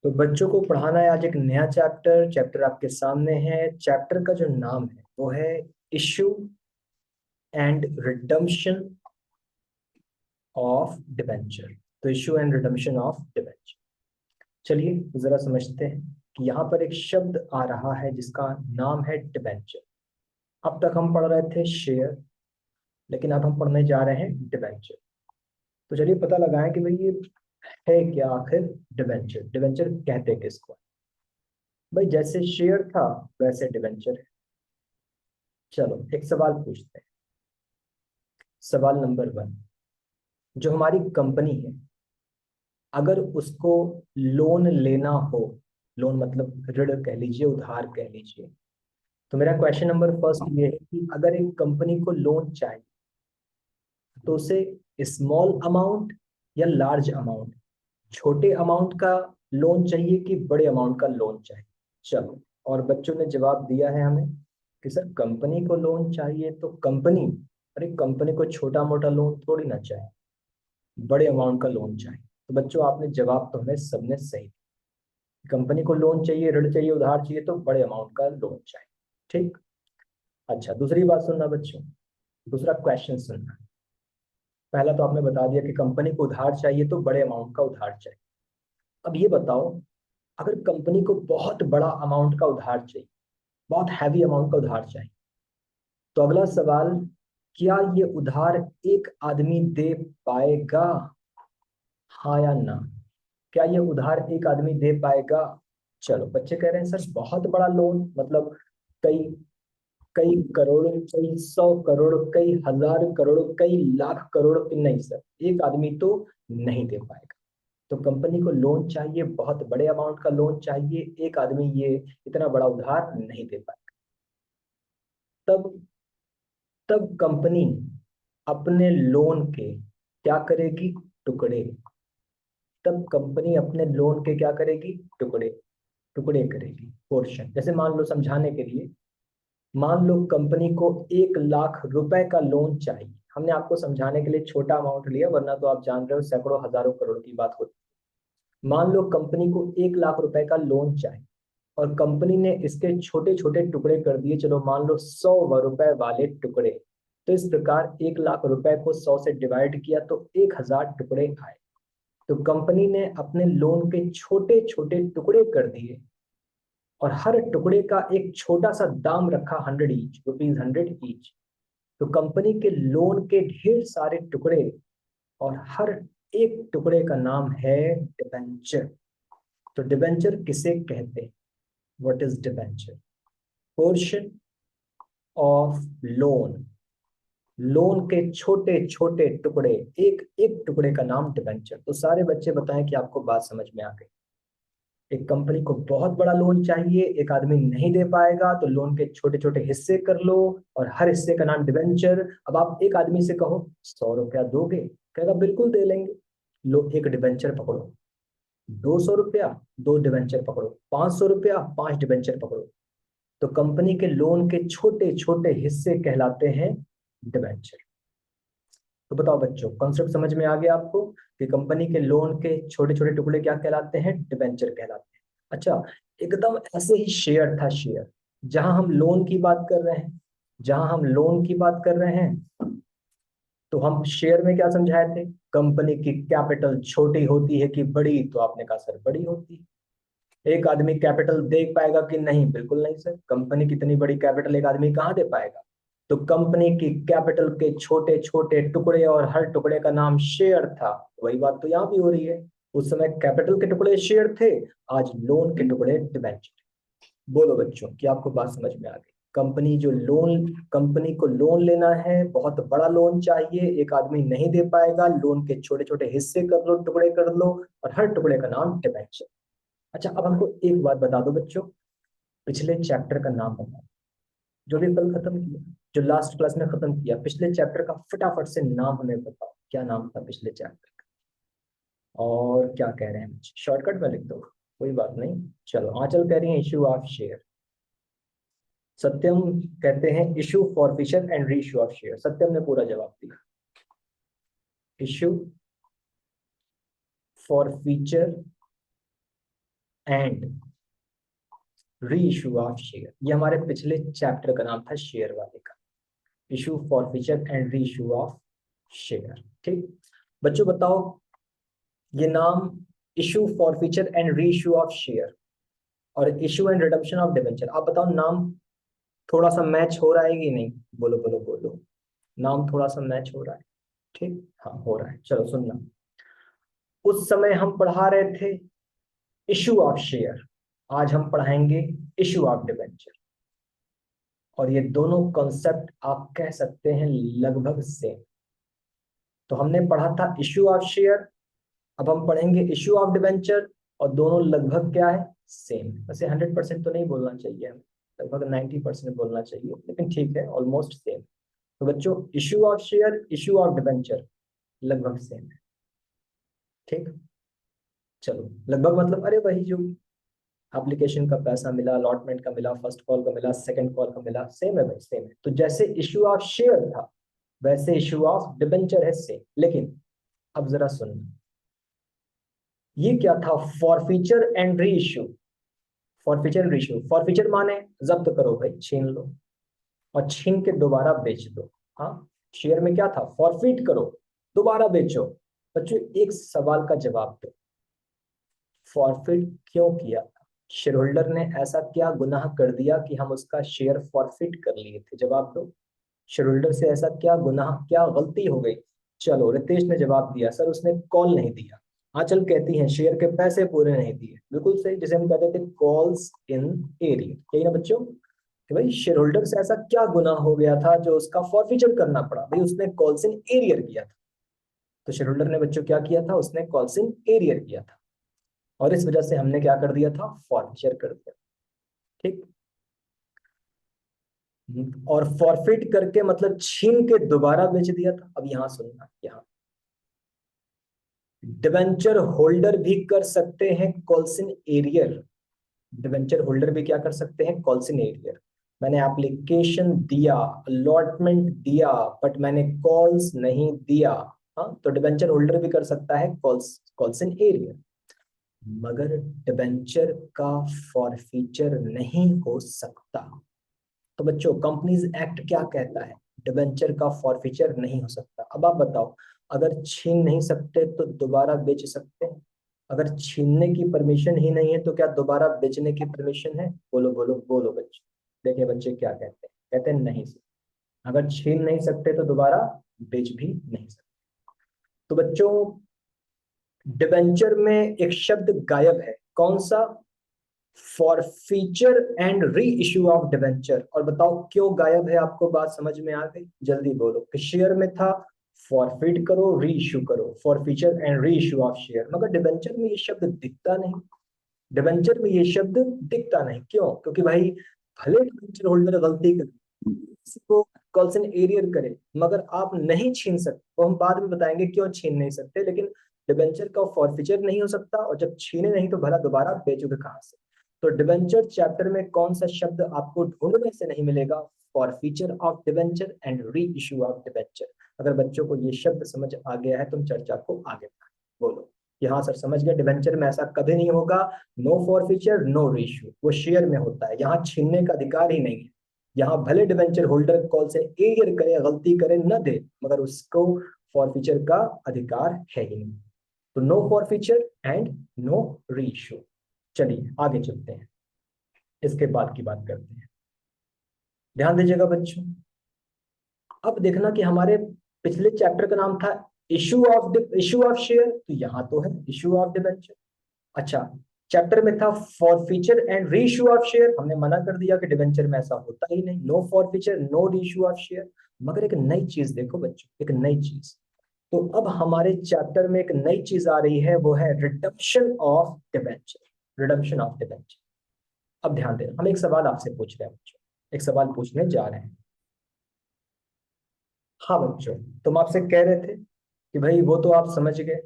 तो बच्चों को पढ़ाना है आज एक नया चैप्टर। चैप्टर आपके सामने है। चैप्टर का जो नाम है वो है issue and redemption of debenture. तो issue and redemption of debenture, चलिए जरा समझते हैं कि यहाँ पर एक शब्द आ रहा है जिसका नाम है डिबेंचर। अब तक हम पढ़ रहे थे शेयर, लेकिन अब हम पढ़ने जा रहे हैं डिबेंचर। तो चलिए पता लगाएं कि भाई ये है क्या आखिर। डिबेंचर डिबेंचर कहते किसको? भाई जैसे शेयर था वैसे डिबेंचर है। चलो एक सवाल पूछते हैं। सवाल नंबर 1, जो हमारी कंपनी है, अगर उसको लोन लेना हो, लोन मतलब ऋण कह लीजिए, उधार कह लीजिए, तो मेरा क्वेश्चन नंबर फर्स्ट ये है कि अगर एक कंपनी को लोन चाहिए तो उसे स्मॉल अमाउंट या लार्ज अमाउंट, छोटे अमाउंट का लोन चाहिए कि बड़े अमाउंट का लोन चाहिए? चलो, और बच्चों ने जवाब दिया है हमें कि सर कंपनी को लोन चाहिए। तो कंपनी, अरे कंपनी को छोटा मोटा लोन थोड़ी ना चाहिए, बड़े अमाउंट का लोन चाहिए। तो बच्चों आपने जवाब तो हमें सबने सही दिया। कंपनी को लोन चाहिए, ऋण चाहिए, उधार चाहिए तो बड़े अमाउंट का लोन चाहिए। ठीक। अच्छा दूसरी बात सुनना बच्चों, दूसरा क्वेश्चन सुनना। पहला तो आपने बता दिया कि कंपनी को उधार चाहिए तो बड़े अमाउंट का उधार चाहिए। अब ये बताओ, अगर कंपनी को बहुत बड़ा अमाउंट का उधार चाहिए, बहुत हैवी अमाउंट का उधार चाहिए, तो अगला सवाल, क्या ये उधार एक आदमी दे पाएगा? हाँ या ना? क्या ये उधार एक आदमी दे पाएगा? चलो बच्चे कह रहे हैं सर बहुत बड़ा लोन मतलब कई कई करोड़, कई 100 करोड़, कई हजार करोड़, कई लाख करोड़। नहीं सर, एक आदमी तो नहीं दे पाएगा। तो कंपनी को लोन चाहिए, बहुत बड़े अमाउंट का लोन चाहिए, एक आदमी ये इतना बड़ा उधार नहीं दे पाएगा। तब तब कंपनी अपने लोन के क्या करेगी? टुकड़े। तब कंपनी अपने लोन के क्या करेगी? टुकड़े, टुकड़े करेगी, पोर्शन। जैसे मान लो समझाने के लिए, मान लो कंपनी को 1 लाख रुपए का लोन चाहिए। हमने आपको समझाने के लिए छोटा अमाउंट लिया, वरना तो आप जान रहे हो सैकड़ों हजारों करोड़ की बात होती है। मान लो कंपनी को 1 लाख रुपए का लोन चाहिए और कंपनी ने इसके छोटे छोटे टुकड़े कर दिए, चलो मान लो 100 रुपए वाले टुकड़े। तो इस प्रकार 1 लाख रुपए को 100 से डिवाइड किया तो 1000 टुकड़े आए। तो कंपनी ने अपने लोन के छोटे छोटे टुकड़े कर दिए और हर टुकड़े का एक छोटा सा दाम रखा, 100 ईच, ₹100 ईच। तो कंपनी के लोन के ढेर सारे टुकड़े और हर एक टुकड़े का नाम है डिबेंचर। तो डिबेंचर किसे कहते हैं? What is debenture? Portion of loan, loan के छोटे छोटे टुकड़े, एक एक टुकड़े का नाम डिबेंचर। तो सारे बच्चे बताएं कि आपको बात समझ में आ गई। एक कंपनी को बहुत बड़ा लोन चाहिए, एक आदमी नहीं दे पाएगा, तो लोन के छोटे छोटे हिस्से कर लो और हर हिस्से का नाम डिबेंचर। अब आप एक आदमी से कहो 100 रुपया दोगे, कहेगा बिल्कुल दे लेंगे। लो एक डिबेंचर पकड़ो। 200 रुपया, 2 डिबेंचर पकड़ो। 500 रुपया, 5 डिबेंचर पकड़ो। तो कंपनी के लोन के छोटे छोटे हिस्से कहलाते हैं डिबेंचर। तो बताओ बच्चों, कॉन्सेप्ट समझ में आ गया आपको कि कंपनी के लोन के छोटे छोटे टुकड़े क्या कहलाते हैं? डिबेंचर कहलाते हैं। अच्छा, एकदम ऐसे ही शेयर था, शेयर। जहां हम लोन की बात कर रहे हैं, जहां हम लोन की बात कर रहे हैं, तो हम शेयर में क्या समझाए थे? कंपनी की कैपिटल छोटी होती है कि बड़ी? तो आपने कहा सर बड़ी होती है। एक आदमी कैपिटल दे पाएगा कि नहीं? बिल्कुल नहीं सर, कंपनी कितनी बड़ी कैपिटल एक आदमी कहाँ दे पाएगा? तो कंपनी की कैपिटल के छोटे छोटे टुकड़े और हर टुकड़े का नाम शेयर था। वही बात तो यहाँ भी हो रही है। उस समय कैपिटल के टुकड़े शेयर थे, आज लोन के टुकड़े डिबेंचर। बोलो बच्चों कि आपको बात समझ में आ गई? कंपनी जो लोन, कंपनी को लोन लेना है, बहुत बड़ा लोन चाहिए, एक आदमी नहीं दे पाएगा, लोन के छोटे छोटे हिस्से कर लो, टुकड़े कर लो और हर टुकड़े का नाम डिबेंचर। अच्छा अब हमको एक बात बता दो बच्चों, पिछले चैप्टर का नाम बताओ। जो भी कल खत्म किया, जो लास्ट क्लास में खत्म किया, पिछले चैप्टर का फटाफट से नाम हमें बताओ, क्या नाम था पिछले चैप्टर का? और क्या कह रहे हैं? शॉर्टकट में लिख दो, कोई बात नहीं। चलो आंचल कह रही है इशू ऑफ शेयर। सत्यम कहते हैं issue for Fisher and reissue of share. सत्यम ने पूरा जवाब दिया, issue for feature and reissue of share. ये हमारे पिछले चैप्टर का नाम था शेयर वाले का, issue forfeiture and reissue of share. ठीक बच्चों बताओ, ये नाम issue forfeiture and reissue of share और issue and redemption of debenture, आप बताओ नाम थोड़ा सा मैच हो रहा है कि नहीं? बोलो बोलो बोलो, नाम थोड़ा सा मैच हो रहा है? ठीक, हाँ हो रहा है। चलो सुनना, उस समय हम पढ़ा रहे थे इशू ऑफ शेयर, आज हम पढ़ाएंगे इशू ऑफ डिबेंचर। और ये दोनों कॉन्सेप्ट आप कह सकते हैं लगभग सेम। तो हमने पढ़ा था इशू ऑफ शेयर, अब हम पढ़ेंगे इशू ऑफ डिबेंचर, और दोनों लगभग क्या है? सेम। वैसे 100% तो नहीं बोलना चाहिए हमें, लगभग 90% बोलना चाहिए, लेकिन ठीक है, ऑलमोस्ट सेम। तो बच्चों issue of share, issue of debenture लगभग सेम है। ठीक, चलो लगभग मतलब अरे वही जो एप्लीकेशन का पैसा मिला, अलॉटमेंट का मिला, फर्स्ट कॉल का मिला, सेकंड कॉल का मिला, सेम है भाई, सेम है। तो जैसे इशू ऑफ शेयर था वैसे इशू ऑफ डिबेंचर है, सेम। लेकिन अब जरा सुन, ये क्या था? फॉरफीचर एंड री इशू। फॉरफीचर एंड री इशू, फॉरफीचर माने जब्त करो भाई, छीन लो, और छीन के दोबारा बेच दो। हाँ, शेयर में क्या था? फॉरफीट करो, दोबारा बेचो। बच्चों एक सवाल का जवाब दो, फॉरफिट क्यों किया था? शेयर होल्डर ने ऐसा क्या गुनाह कर दिया कि हम उसका शेयर फॉरफिट कर लिए थे? जवाब दो, शेयर होल्डर से ऐसा क्या गुनाह, क्या गलती हो गई? चलो रितेश ने जवाब दिया, सर उसने कॉल नहीं दिया। आंचल कहती हैं शेयर के पैसे पूरे नहीं दिए, बिल्कुल सही, जिसे हम कहते थे कॉल्स इन एरिया। यही ना बच्चों, कि भाई शेयर होल्डर से ऐसा क्या गुनाह हो गया था जो उसका फॉरफिचर करना पड़ा? भाई उसने कॉल्स इन एरियर किया था। तो शेयर होल्डर ने बच्चों क्या किया था? उसने कॉल्स इन एरियर किया था, और इस वजह से हमने क्या कर दिया था? फॉरफिचर कर दिया। ठीक, और फॉरफिट करके मतलब छीन के दोबारा बेच दिया था। अब यहां सुनना, यहां डिबेंचर होल्डर भी कर सकते हैं calls in arrear. Debenture holder भी क्या कर सकते हैं? Calls in arrear. मैंने एप्लीकेशन दिया, अलॉटमेंट दिया, बट मैंने कॉल्स नहीं दिया। हाँ, तो डिबेंचर होल्डर भी कर सकता है कॉल्स, कॉल्स इन एरियर, मगर डिबेंचर का फॉरफीचर नहीं हो सकता। तो बच्चों कंपनीज एक्ट क्या कहता है? डिबेंचर का फॉरफीचर नहीं हो सकता। अब आप बताओ, अगर छीन नहीं सकते तो दोबारा बेच सकते हैं? अगर छीनने की परमिशन ही नहीं है तो क्या दोबारा बेचने की परमिशन है? बोलो बोलो बोलो बच्चे, देखिए बच्चे क्या कहते हैं, कहते हैं नहीं सर, अगर छीन नहीं सकते तो दोबारा बेच भी नहीं सकते। तो बच्चों डिबेंचर में एक शब्द गायब है, कौन सा? Forfeiture and reissue of debenture. और बताओ क्यों गायब है? आपको बात समझ में आ गई? जल्दी बोलो। कि शेयर में था फॉरफिट करो, री इशू करो, forfeiture and reissue of share, मगर डिवेंचर में ये शब्द दिखता नहीं। डिवेंचर में ये शब्द दिखता नहीं, क्यों? क्योंकि भाई भले डिवेंचर होल्डर गलती करे, किसी को कॉल्सन एरियर करे, मगर आप नहीं छीन सकते। वो हम बाद में बताएंगे क्यों छीन नहीं सकते, लेकिन डिवेंचर का फॉरफीचर नहीं हो सकता, और जब छीने नहीं तो भला दोबारा बेचोगे कहां से? तो डिवेंचर चैप्टर में कौन सा शब्द आपको ढूंढने से नहीं मिलेगा? Forfeiture of debenture and reissue of debenture. अगर बच्चों को ये शब्द समझ आ गया है तुम चर्चा को आगे बढ़ाओ। बोलो कि हाँ सर समझ गया, डिवेंचर में ऐसा कभी नहीं होगा, नो फॉरफीचर नो री इशू, वो शेयर में होता है, यहाँ छीनने का अधिकार ही नहीं है। यहाँ भले डिवेंचर होल्डर कॉल से एरियर करे, गलती करे, न दे, मगर उसको फॉरफीचर का अधिकार है ही नहीं। तो नो फॉरफीचर एंड नो री इशू। चलिए आगे चलते हैं, इसके बाद की बात करते हैं। ध्यान दीजिएगा बच्चों, अब देखना कि हमारे पिछले चैप्टर का नाम था इशू ऑफ शेयर, तो यहाँ तो है इशू ऑफ डिबेंचर। अच्छा, चैप्टर में था forfeiture and reissue of share, हमने मना कर दिया कि डिबेंचर में ऐसा होता ही नहीं, नो फॉरफीचर नो री इशू ऑफ शेयर। मगर एक नई चीज देखो बच्चों, एक नई चीज। तो अब हमारे चैप्टर में एक नई चीज आ रही है, वो है redemption of debenture. Redemption of debenture. अब ध्यान देना, हम एक सवाल आपसे पूछ रहे हैं बच्चों, एक सवाल पूछने जा रहे हैं। हाँ बच्चों, तुम आपसे कह रहे थे कि भाई वो तो आप समझ गए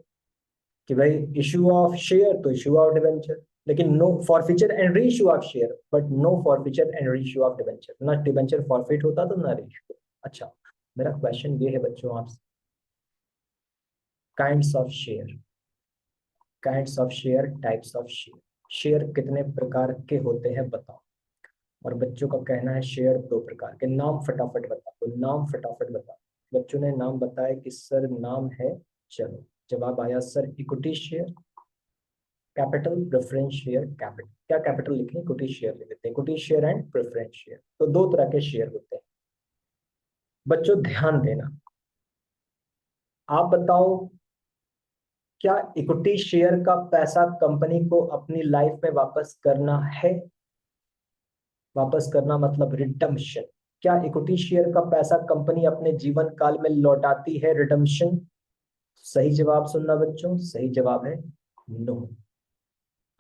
कि भाई इशू ऑफ शेयर तो इशू ऑफ डिबेंचर, लेकिन no forfeiture and reissue of share, but no forfeiture and reissue of debenture, ना डिबेंचर फॉरफिट होता तो ना री इशू। अच्छा, मेरा क्वेश्चन ये है बच्चों आपसे, kinds of share, kinds of share, types of share. Share कितने प्रकार के होते हैं बताओ। और बच्चों का कहना है शेयर दो प्रकार के। नाम फटाफट बताओ, तो नाम फटाफट बताओ। बच्चों ने नाम बताया कि सर नाम है, चलो जवाब आया sir equity share, capital, preference share. Capital क्या, कैपिटल लिखें, इक्विटी शेयर लिख देते हैं, equity share and preference share. तो दो तरह के शेयर होते हैं। बच्चों ध्यान देना, आप बताओ क्या इक्विटी शेयर का पैसा कंपनी को अपनी लाइफ में वापस करना है? वापस करना मतलब रिडम्पशन। क्या इक्विटी शेयर का पैसा कंपनी अपने जीवन काल में लौटाती है? रिडम्पशन। सही जवाब सुनना बच्चों, सही जवाब है नो।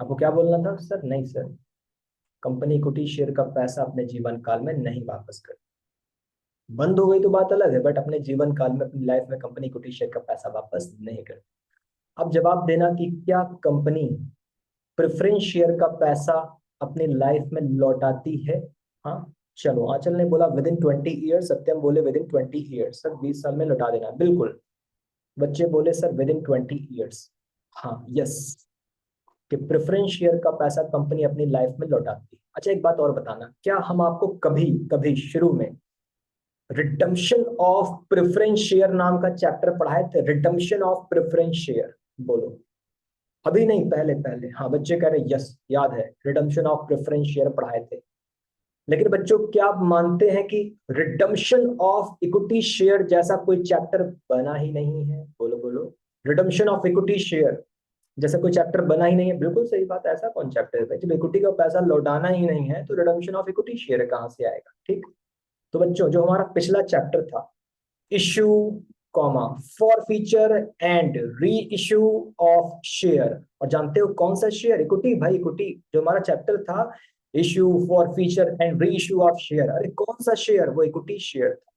आपको क्या बोलना था सर? नहीं सर, कंपनी इक्विटी शेयर का पैसा अपने जीवन काल में नहीं वापस कर, बंद हो गई तो बात अलग है, बट अपने जीवन काल में अपनी लाइफ में कंपनी इक्विटी शेयर का पैसा वापस नहीं कर। अब जवाब देना कि क्या कंपनी प्रेफरेंस शेयर का पैसा अपनी लाइफ में लौटाती है? हाँ चलो, आंचल ने बोला विद इन 20 ईयर्स, सत्यम बोले विद इन 20 ईयर्स, सर 20 साल में लौटा देना, बिल्कुल। बच्चे बोले सर विद इन 20 ईयर्स। हाँ यस, कि प्रेफरेंस शेयर का पैसा कंपनी अपनी लाइफ में लौटाती है। अच्छा एक बात और बताना, क्या हम आपको कभी कभी शुरू में रिडम्पशन ऑफ प्रेफरेंस शेयर नाम का चैप्टर पढ़ाए थे? रिडम्पशन ऑफ प्रेफरेंस शेयर बोलो। अभी नहीं, पहले पहले। हाँ बच्चे कह रहे यस याद है, रिडम्पशन ऑफ प्रेफरेंस शेयर पढ़ाए थे। लेकिन बच्चों क्या आप मानते हैं कि रिडम्पशन ऑफ इक्विटी शेयर जैसा कोई चैप्टर बना ही नहीं है? बोलो बोलो। रिडम्पशन ऑफ इक्विटी शेयर जैसा कोई चैप्टर बना ही नहीं है, बिल्कुल सही बात है। ऐसा कौन चैप्टर है भाई, जब इक्विटी का पैसा लौटाना ही नहीं है तो रिडम्पशन ऑफ इक्विटी शेयर कहां से आएगा? ठीक। तो बच्चों जो हमारा पिछला चैप्टर था, issue comma for feature and reissue of share, और जानते हो कौन सा शेयर? इक्विटी भाई, इक्विटी। जो हमारा चैप्टर था issue for feature and reissue of share, अरे कौन सा शेयर? वो इक्विटी शेयर था।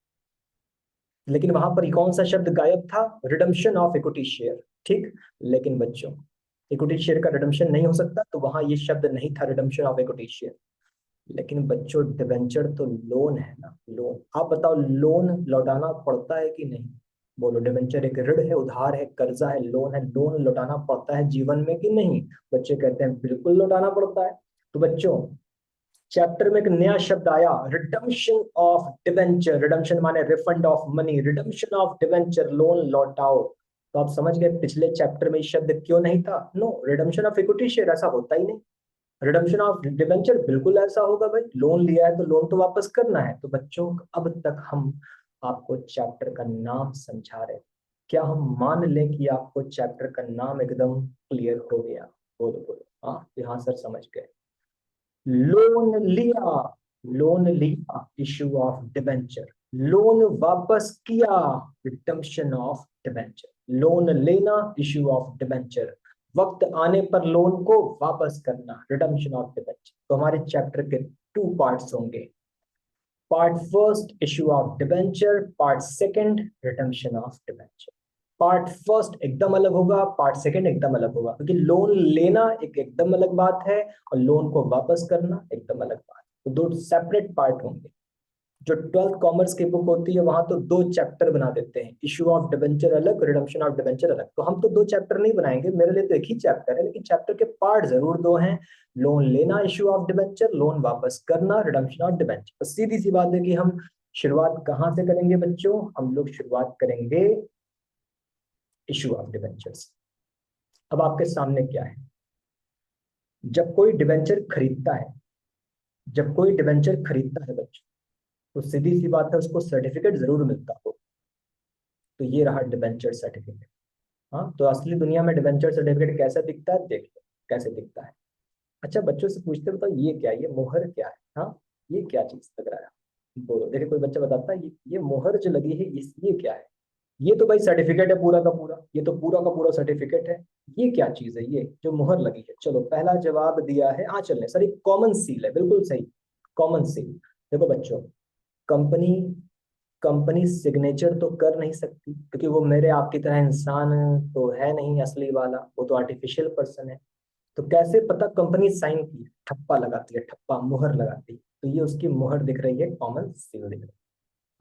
लेकिन वहां पर कौन सा शब्द गायब था? Redemption of equity share. ठीक। लेकिन बच्चों इक्विटी शेयर का रिडम्पशन नहीं हो सकता, तो वहां ये शब्द नहीं था रिडम्पशन ऑफ इक्विटी शेयर। लेकिन बच्चों डिबेंचर तो लोन है ना, लोन। आप बताओ लोन लौटाना पड़ता है कि नहीं? बोलो। डिबेंचर एक ऋण है, उधार है, कर्जा है, लोन है, लोन लौटाना पड़ता है जीवन में कि नहीं? बच्चे कहते हैं बिल्कुल लौटाना पड़ता है। तो बच्चों चैप्टर में एक नया शब्द आया, रिडम्पशन ऑफ डिबेंचर। रिडम्पशन माने refund of money, redemption of debenture, loan लौटाओ। तो आप समझ गए पिछले चैप्टर में शब्द क्यों नहीं था? No, redemption of equity share ऐसा होता ही नहीं। रिडम्पशन ऑफ डिबेंचर बिल्कुल ऐसा होगा भाई, लोन लिया है तो लोन तो वापस करना है। तो बच्चों अब तक हम आपको चैप्टर का नाम समझा रहे, क्या हम मान लें कि आपको चैप्टर का नाम एकदम क्लियर हो गया? बोलो बोलो। हाँ यहाँ सर समझ गए। लोन लिया, लोन लिया, इशू ऑफ डिबेंचर। लोन वापस किया, रिडम्पशन ऑफ डिबेंचर। लोन लेना, इशू ऑफ डिबेंचर। वक्त आने पर लोन को वापस करना, रिडम्पशन ऑफ डिबेंचर। तो हमारे चैप्टर के 2 पार्ट्स होंगे। Part first issue of debenture, part second redemption of debenture. Part first एकदम अलग होगा, पार्ट सेकंड एकदम अलग होगा, क्योंकि लोन लेना एक एकदम अलग बात है और लोन को वापस करना एकदम अलग बात है। तो दो सेपरेट पार्ट होंगे। जो 12th कॉमर्स की बुक होती है वहां तो 2 चैप्टर बना देते हैं, इशू ऑफ डिबेंचर अलग, रिडम्पशन ऑफ डिबेंचर अलग। तो हम तो 2 चैप्टर नहीं बनाएंगे, मेरे लिए तो एक ही चैप्टर है, लेकिन चैप्टर के पार्ट जरूर 2 हैं। लोन लेना इशू ऑफ डिबेंचर, लोन वापस करना रिडम्पशन ऑफ डिबेंचर। तो सीधी सी बात है कि हम शुरुआत कहां से करेंगे बच्चों? हम लोग शुरुआत करेंगे इशू ऑफ डिबेंचर्स। अब आपके सामने क्या है, जब कोई डिबेंचर खरीदता है, जब कोई डिबेंचर खरीदता है बच्चों, तो सीधी सी बात है उसको सर्टिफिकेट जरूर मिलता हो। तो ये रहा डिबेंचर सर्टिफिकेट। हाँ तो असली दुनिया में डिबेंचर सर्टिफिकेट कैसा दिखता है, देख लो कैसे दिखता है। अच्छा बच्चों से पूछते बताओ ये क्या है, ये मोहर क्या है? हाँ ये क्या चीज लग रहा है? बोलो। देखिए कोई बच्चा बताता है ये मोहर जो लगी है ये क्या है? ये तो भाई सर्टिफिकेट है पूरा का पूरा, ये तो पूरा का पूरा सर्टिफिकेट है। ये क्या चीज है ये जो मुहर लगी है? चलो पहला जवाब दिया है आंचल ने, सर एक कॉमन सील है, बिल्कुल सही, कॉमन सील। देखो बच्चों, कंपनी कंपनी सिग्नेचर तो कर नहीं सकती, क्योंकि वो मेरे आपकी तरह इंसान तो है नहीं असली वाला, वो तो आर्टिफिशियल पर्सन है। तो कैसे पता कंपनी साइन की है? ठप्पा लगाती है, ठप्पा मुहर लगाती है, तो ये उसकी मुहर दिख रही है, कॉमन सील दिख रही है।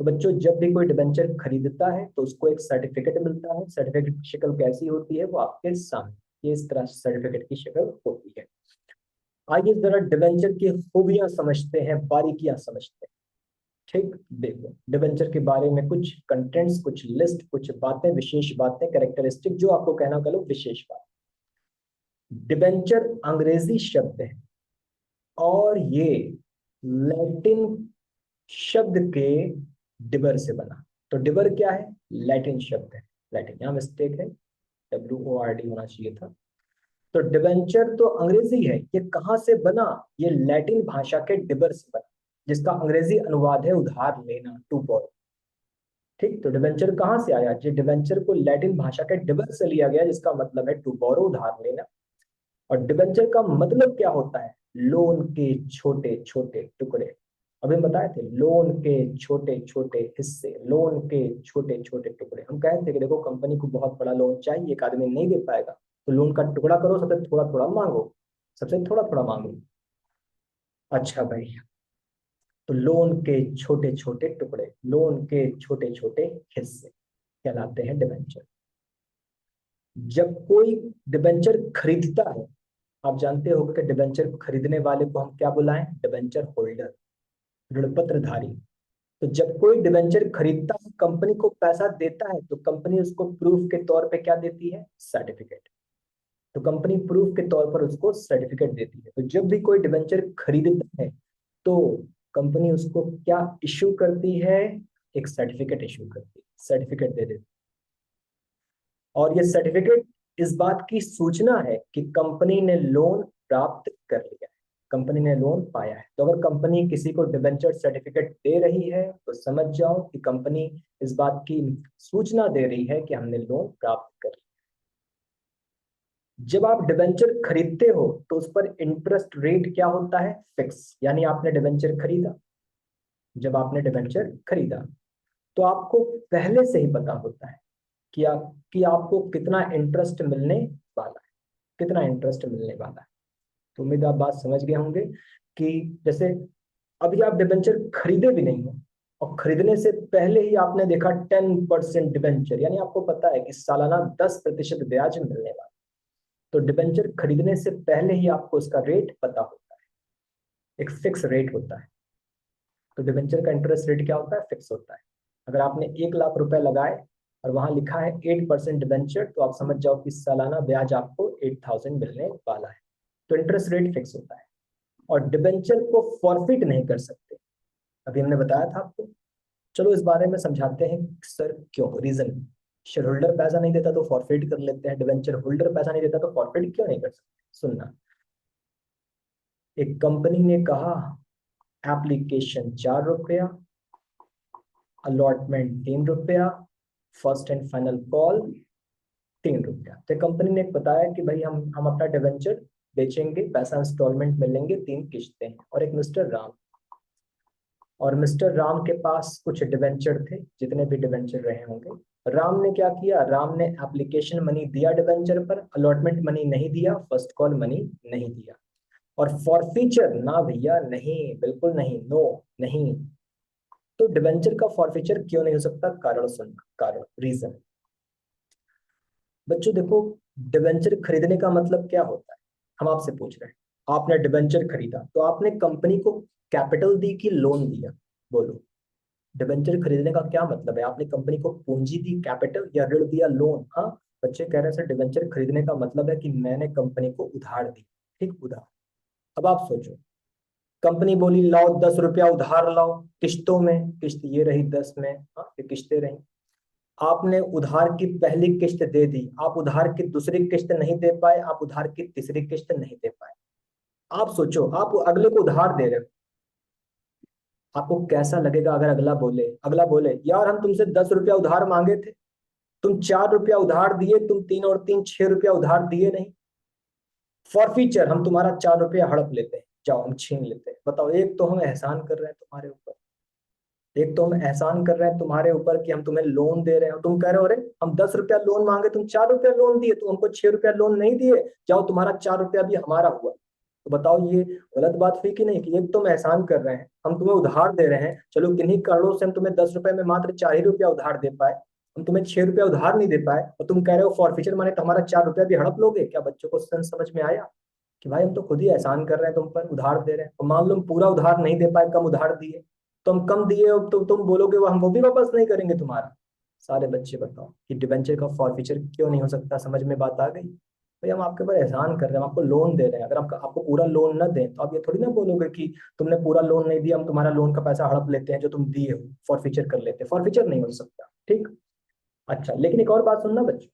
तो बच्चों जब भी कोई डिबेंचर खरीदता है तो उसको एक सर्टिफिकेट मिलता है। सर्टिफिकेट की शक्ल कैसी होती है वो आपके सामने, ये इस तरह सर्टिफिकेट की शक्ल होती है। आइए जरा डिबेंचर की खूबियां समझते हैं, बारीकियां समझते हैं। ठीक, देखो डिबेंचर के बारे में कुछ कंटेंट्स, कुछ लिस्ट, कुछ बातें, विशेष बातें, कैरेक्टरिस्टिक, जो आपको कहना करो विशेष बात। डिबेंचर अंग्रेजी शब्द है और ये लैटिन शब्द के डिबर से बना। तो डिबर क्या है? लैटिन शब्द है। लैटिन, यहाँ मिस्टेक है, WORD होना चाहिए था। तो डिबेंचर तो अंग्रेजी है, ये कहां से बना? ये लैटिन भाषा के डिबर से बना, जिसका अंग्रेजी अनुवाद है उधार लेना, टू बोरो। ठीक, तो डिबेंचर कहां से आया? ये डिबेंचर को लैटिन भाषा के डिबर से लिया गया, जिसका मतलब है टू बोरो, उधार लेना। और डिबेंचर का मतलब क्या होता है? लोन के छोटे छोटे टुकड़े। अभी बताए थे, लोन के छोटे छोटे हिस्से, लोन के छोटे छोटे टुकड़े। हम कहते थे कि देखो कंपनी को बहुत बड़ा लोन चाहिए, एक आदमी नहीं दे पाएगा, तो लोन का टुकड़ा करो, सबसे थोड़ा थोड़ा मांगो, सबसे थोड़ा थोड़ा मांगो। अच्छा भाई, तो लोन के छोटे छोटे टुकड़े, लोन के छोटे छोटे हिस्से कहलाते हैं डिबेंचर। जब कोई डिबेंचर खरीदता है, आप जानते हो कि डिबेंचर खरीदने वाले को हम क्या बुलाएं? डिबेंचर होल्डर, ऋणपत्रधारी। तो जब कोई डिबेंचर खरीदता है, कंपनी को पैसा देता है, तो कंपनी उसको प्रूफ के तौर पे क्या देती है? सर्टिफिकेट। तो कंपनी प्रूफ के तौर पर उसको सर्टिफिकेट देती है। तो जब भी कोई डिबेंचर खरीदता है, तो कंपनी उसको क्या इश्यू करती है? एक सर्टिफिकेट इश्यू करती है, सर्टिफिकेट दे देती है। और ये सर्टिफिकेट इस बात की सूचना है कि कंपनी ने लोन प्राप्त कर लिया है, कंपनी ने लोन पाया है। तो अगर कंपनी किसी को डिबेंचर सर्टिफिकेट दे रही है, तो समझ जाओ कि कंपनी इस बात की सूचना दे रही है कि हमने लोन प्राप्त कर लिया। जब आप डिबेंचर खरीदते हो, तो उस पर इंटरेस्ट रेट क्या होता है? फिक्स। यानी आपने डिबेंचर खरीदा, जब आपने डिबेंचर खरीदा, तो आपको पहले से ही पता होता है कि आपको कितना इंटरेस्ट मिलने वाला है, कितना इंटरेस्ट मिलने वाला है। तो उम्मीद आप बात समझ गए होंगे कि जैसे अभी आप डिबेंचर खरीदे भी नहीं हो, और खरीदने से पहले ही आपने देखा 10% डिबेंचर, यानी आपको पता है कि सालाना 10% ब्याज मिलने वाला। तो डिबेंचर खरीदने से पहले ही आपको उसका रेट पता होता है, एक फिक्स रेट होता है। तो डिबेंचर का इंटरेस्ट रेट क्या होता है? फिक्स होता है। अगर आपने 1 लाख रुपए लगाए और वहां लिखा है 8% डिबेंचर, तो आप समझ जाओ कि सालाना ब्याज आपको 8000 मिलने वाला है। तो इंटरेस्ट रेट फिक्स होता है। और डिबेंचर को फॉरफिट नहीं कर सकते, अभी हमने बताया था आपको। चलो इस बारे में समझाते हैं सर, क्यों, रीजन। शेयर होल्डर पैसा नहीं देता तो फॉरफिट कर लेते हैं, डिबेंचर होल्डर पैसा नहीं देता तो फॉरफिट क्यों नहीं कर सकते? सुनना, एक कंपनी ने कहा एप्लीकेशन 4 रुपया, अलॉटमेंट 3 रुपया, फर्स्ट एंड फाइनल कॉल 3 रुपया। तो कंपनी ने बताया कि भाई हम अपना डिवेंचर बेचेंगे, पैसा इंस्टॉलमेंट में लेंगे, 3 किश्तें हैं। और एक मिस्टर राम, और मिस्टर राम के पास कुछ डिवेंचर थे, जितने भी डिवेंचर रहे होंगे। राम ने क्या किया? राम ने एप्लीकेशन मनी दिया डिवेंचर पर, अलॉटमेंट मनी नहीं दिया, फर्स्ट कॉल मनी नहीं दिया। और फॉरफीचर ना भैया, नहीं, बिल्कुल नहीं, नो, नहीं। तो डिवेंचर का फॉरफीचर क्यों नहीं हो सकता? कारण सुनना, कारण, रीजन। बच्चों देखो, डिवेंचर खरीदने का मतलब क्या होता है? हम आपसे पूछ रहे हैं, आपने डिवेंचर खरीदा तो आपने कंपनी को कैपिटल दी कि लोन दिया? बोलो, डिवेंचर खरीदने का क्या मतलब है? आपने कंपनी को पूंजी दी, कैपिटल, या ऋण दिया, लोन? हाँ, बच्चे कह रहे हैं सर डिवेंचर खरीदने का मतलब है कि मैंने कंपनी को उधार दी। ठीक, उधार। अब आप सोचो, कंपनी बोली लाओ 10 रुपया उधार लाओ, किश्तों में, किश्त ये रही 10 में, हाँ ये किश्तें रही। आपने उधार की पहली किश्त दे दी, आप उधार की दूसरी किश्त नहीं दे पाए, आप उधार की तीसरी किश्त नहीं दे पाए। आप सोचो, आप अगले को उधार दे रहे हो, आपको कैसा लगेगा अगर अगला बोले यार हम तुमसे 10 रुपया उधार मांगे थे, तुम 4 रुपया उधार दिए, तुम 3 और 3 6 रुपया उधार दिए नहीं। फॉरफीचर, हम तुम्हारा 4 रुपया हड़प लेते हैं, जाओ हम छीन लेते हैं। बताओ, एक तो हम एहसान कर रहे हैं तुम्हारे ऊपर, एक तो हम एहसान कर रहे हैं तुम्हारे ऊपर कि हम तुम्हें लोन दे रहे हैं, तुम कह रहे हो अरे हम 10 रुपया लोन मांगे, तुम 4 रुपया लोन दिए, तुम हमको 6 रुपया लोन नहीं दिए, जाओ तुम्हारा 4 रुपया भी हमारा हुआ। तो बताओ, ये गलत बात हुई कि नहीं? कि एक तो हम एहसान कर रहे हैं, हम तुम्हें उधार दे रहे हैं, चलो किन्हीं कारणों से हम तुम्हें 10 रुपए में मात्र 4 ही रुपया उधार दे पाए, हम तुम्हें 6 रुपया उधार नहीं दे पाए, और तुम कह रहे हो फॉरफीचर माने तो हमारा 4 रुपया भी हड़प लोगे? क्या बच्चों को सेंस समझ में आया? कि भाई हम तो खुद ही एहसान कर रहे हैं तुम पर, उधार दे रहे हैं, और मान लो हम पूरा उधार नहीं दे पाए, कम उधार दिए, तो हम कम दिए तो तुम बोलोगे वो हम वो भी वापस नहीं करेंगे तुम्हारा। सारे बच्चे बताओ कि डिबेंचर का फॉरफीचर क्यों नहीं हो सकता, समझ में बात आ गई? भाई हम आपके ऊपर एहसान कर रहे हैं, हम आपको लोन दे रहे हैं, अगर आपको पूरा लोन ना दें तो आप ये थोड़ी ना बोलोगे कि तुमने पूरा लोन नहीं दिया, हम तुम्हारा लोन का पैसा हड़प लेते हैं जो तुम दिए हो, फॉरफीचर कर लेते हैं। फॉरफीचर नहीं हो सकता, ठीक। अच्छा, लेकिन एक और बात सुनना बच्चों,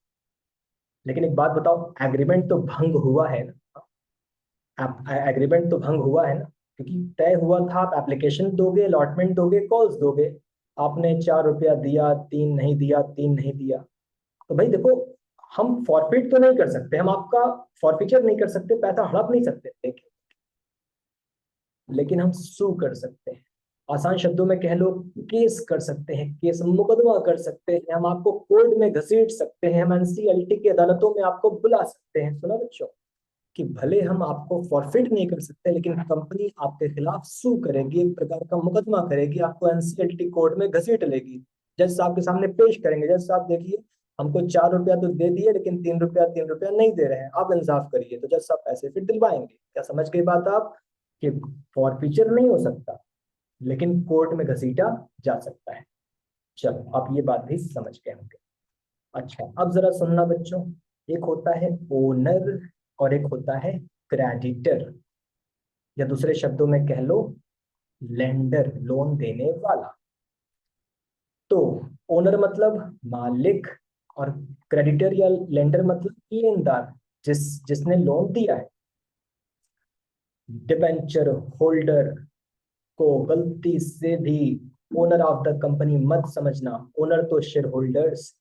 लेकिन एक बात बताओ, एग्रीमेंट तो भंग हुआ है ना? एग्रीमेंट तो भंग हुआ है ना, क्योंकि तय हुआ था आप एप्लीकेशन दोगे, अलॉटमेंट दोगे, कॉल्स दोगे। आपने 4 रुपया दिया, 3 नहीं दिया, 3 नहीं दिया, तो भाई देखो, हम फॉरफिट तो नहीं कर सकते, हम आपका फॉरफीचर नहीं कर सकते, पैसा हड़प नहीं सकते, लेकिन हम सू कर सकते हैं। आसान शब्दों में कह लो, केस कर सकते हैं, केस मुकदमा कर सकते हैं, हम आपको कोर्ट में घसीट सकते हैं, हम एनसीएलटी की अदालतों में आपको बुला सकते हैं। सुना बच्चों, कि भले हम आपको फॉरफिट नहीं कर सकते, लेकिन कंपनी आपके खिलाफ सू करेगी, एक प्रकार का मुकदमा करेगी, आपको एनसीएलटी कोर्ट में घसीट लेगी। जज साहब के सामने पेश करेंगे, जज साहब देखिए, हमको 4 रुपया तो दे दिए, लेकिन 3 रुपया नहीं दे रहे हैं, आप इंसाफ करिए, तो जज साहब पैसे फिर दिलवाएंगे। क्या समझ गई बात आप? कि फॉरफीचर नहीं हो सकता, लेकिन कोर्ट में घसीटा जा सकता है। चलो, आप ये बात भी समझ गए होंगे। अच्छा, अब जरा सुनना बच्चों, एक होता है ओनर और एक होता है क्रेडिटर, या दूसरे शब्दों में कह लो लेंडर, लोन देने वाला। तो ओनर मतलब मालिक, और क्रेडिटर या लेंडर मतलब लेनदार, जिसने लोन दिया है। डिबेंचर होल्डर को गलती से भी ओनर ऑफ द कंपनी मत समझना, ओनर तो शेयर होल्डर्स।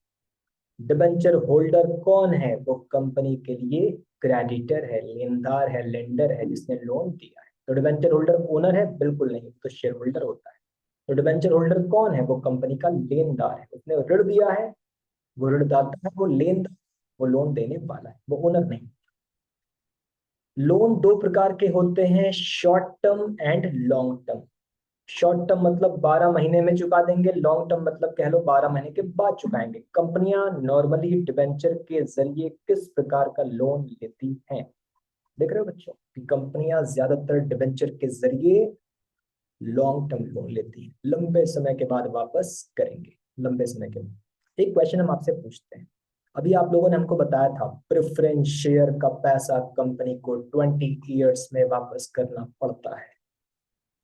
डिबेंचर होल्डर कौन है? वो कंपनी के लिए क्रेडिटर है, लेनदार है, लेंडर है, जिसने लोन दिया है। तो डिबेंचर होल्डर ओनर है? बिल्कुल नहीं, तो शेयर होल्डर होता है। तो डिबेंचर होल्डर कौन है? वो कंपनी का लेनदार है, उसने ऋण दिया है, वो ऋणदाता है, वो लेनदार, वो लोन देने वाला है, वो ओनर नहीं। लोन दो प्रकार के होते हैं, short term and long term. Short term मतलब 12 महीने में चुका देंगे, लॉन्ग टर्म मतलब कह लो 12 महीने के बाद चुकाएंगे। कंपनियां नॉर्मली डिबेंचर के जरिए किस प्रकार का लोन लेती हैं? देख रहे हो बच्चों कि कंपनियां ज्यादातर डिबेंचर के जरिए लॉन्ग टर्म लोन लेती हैं, लंबे समय के बाद वापस करेंगे, लंबे समय के बाद। एक क्वेश्चन हम आपसे पूछते हैं, अभी आप लोगों ने हमको बताया था प्रेफरेंस शेयर का पैसा कंपनी को 20 ईयर्स में वापस करना पड़ता है।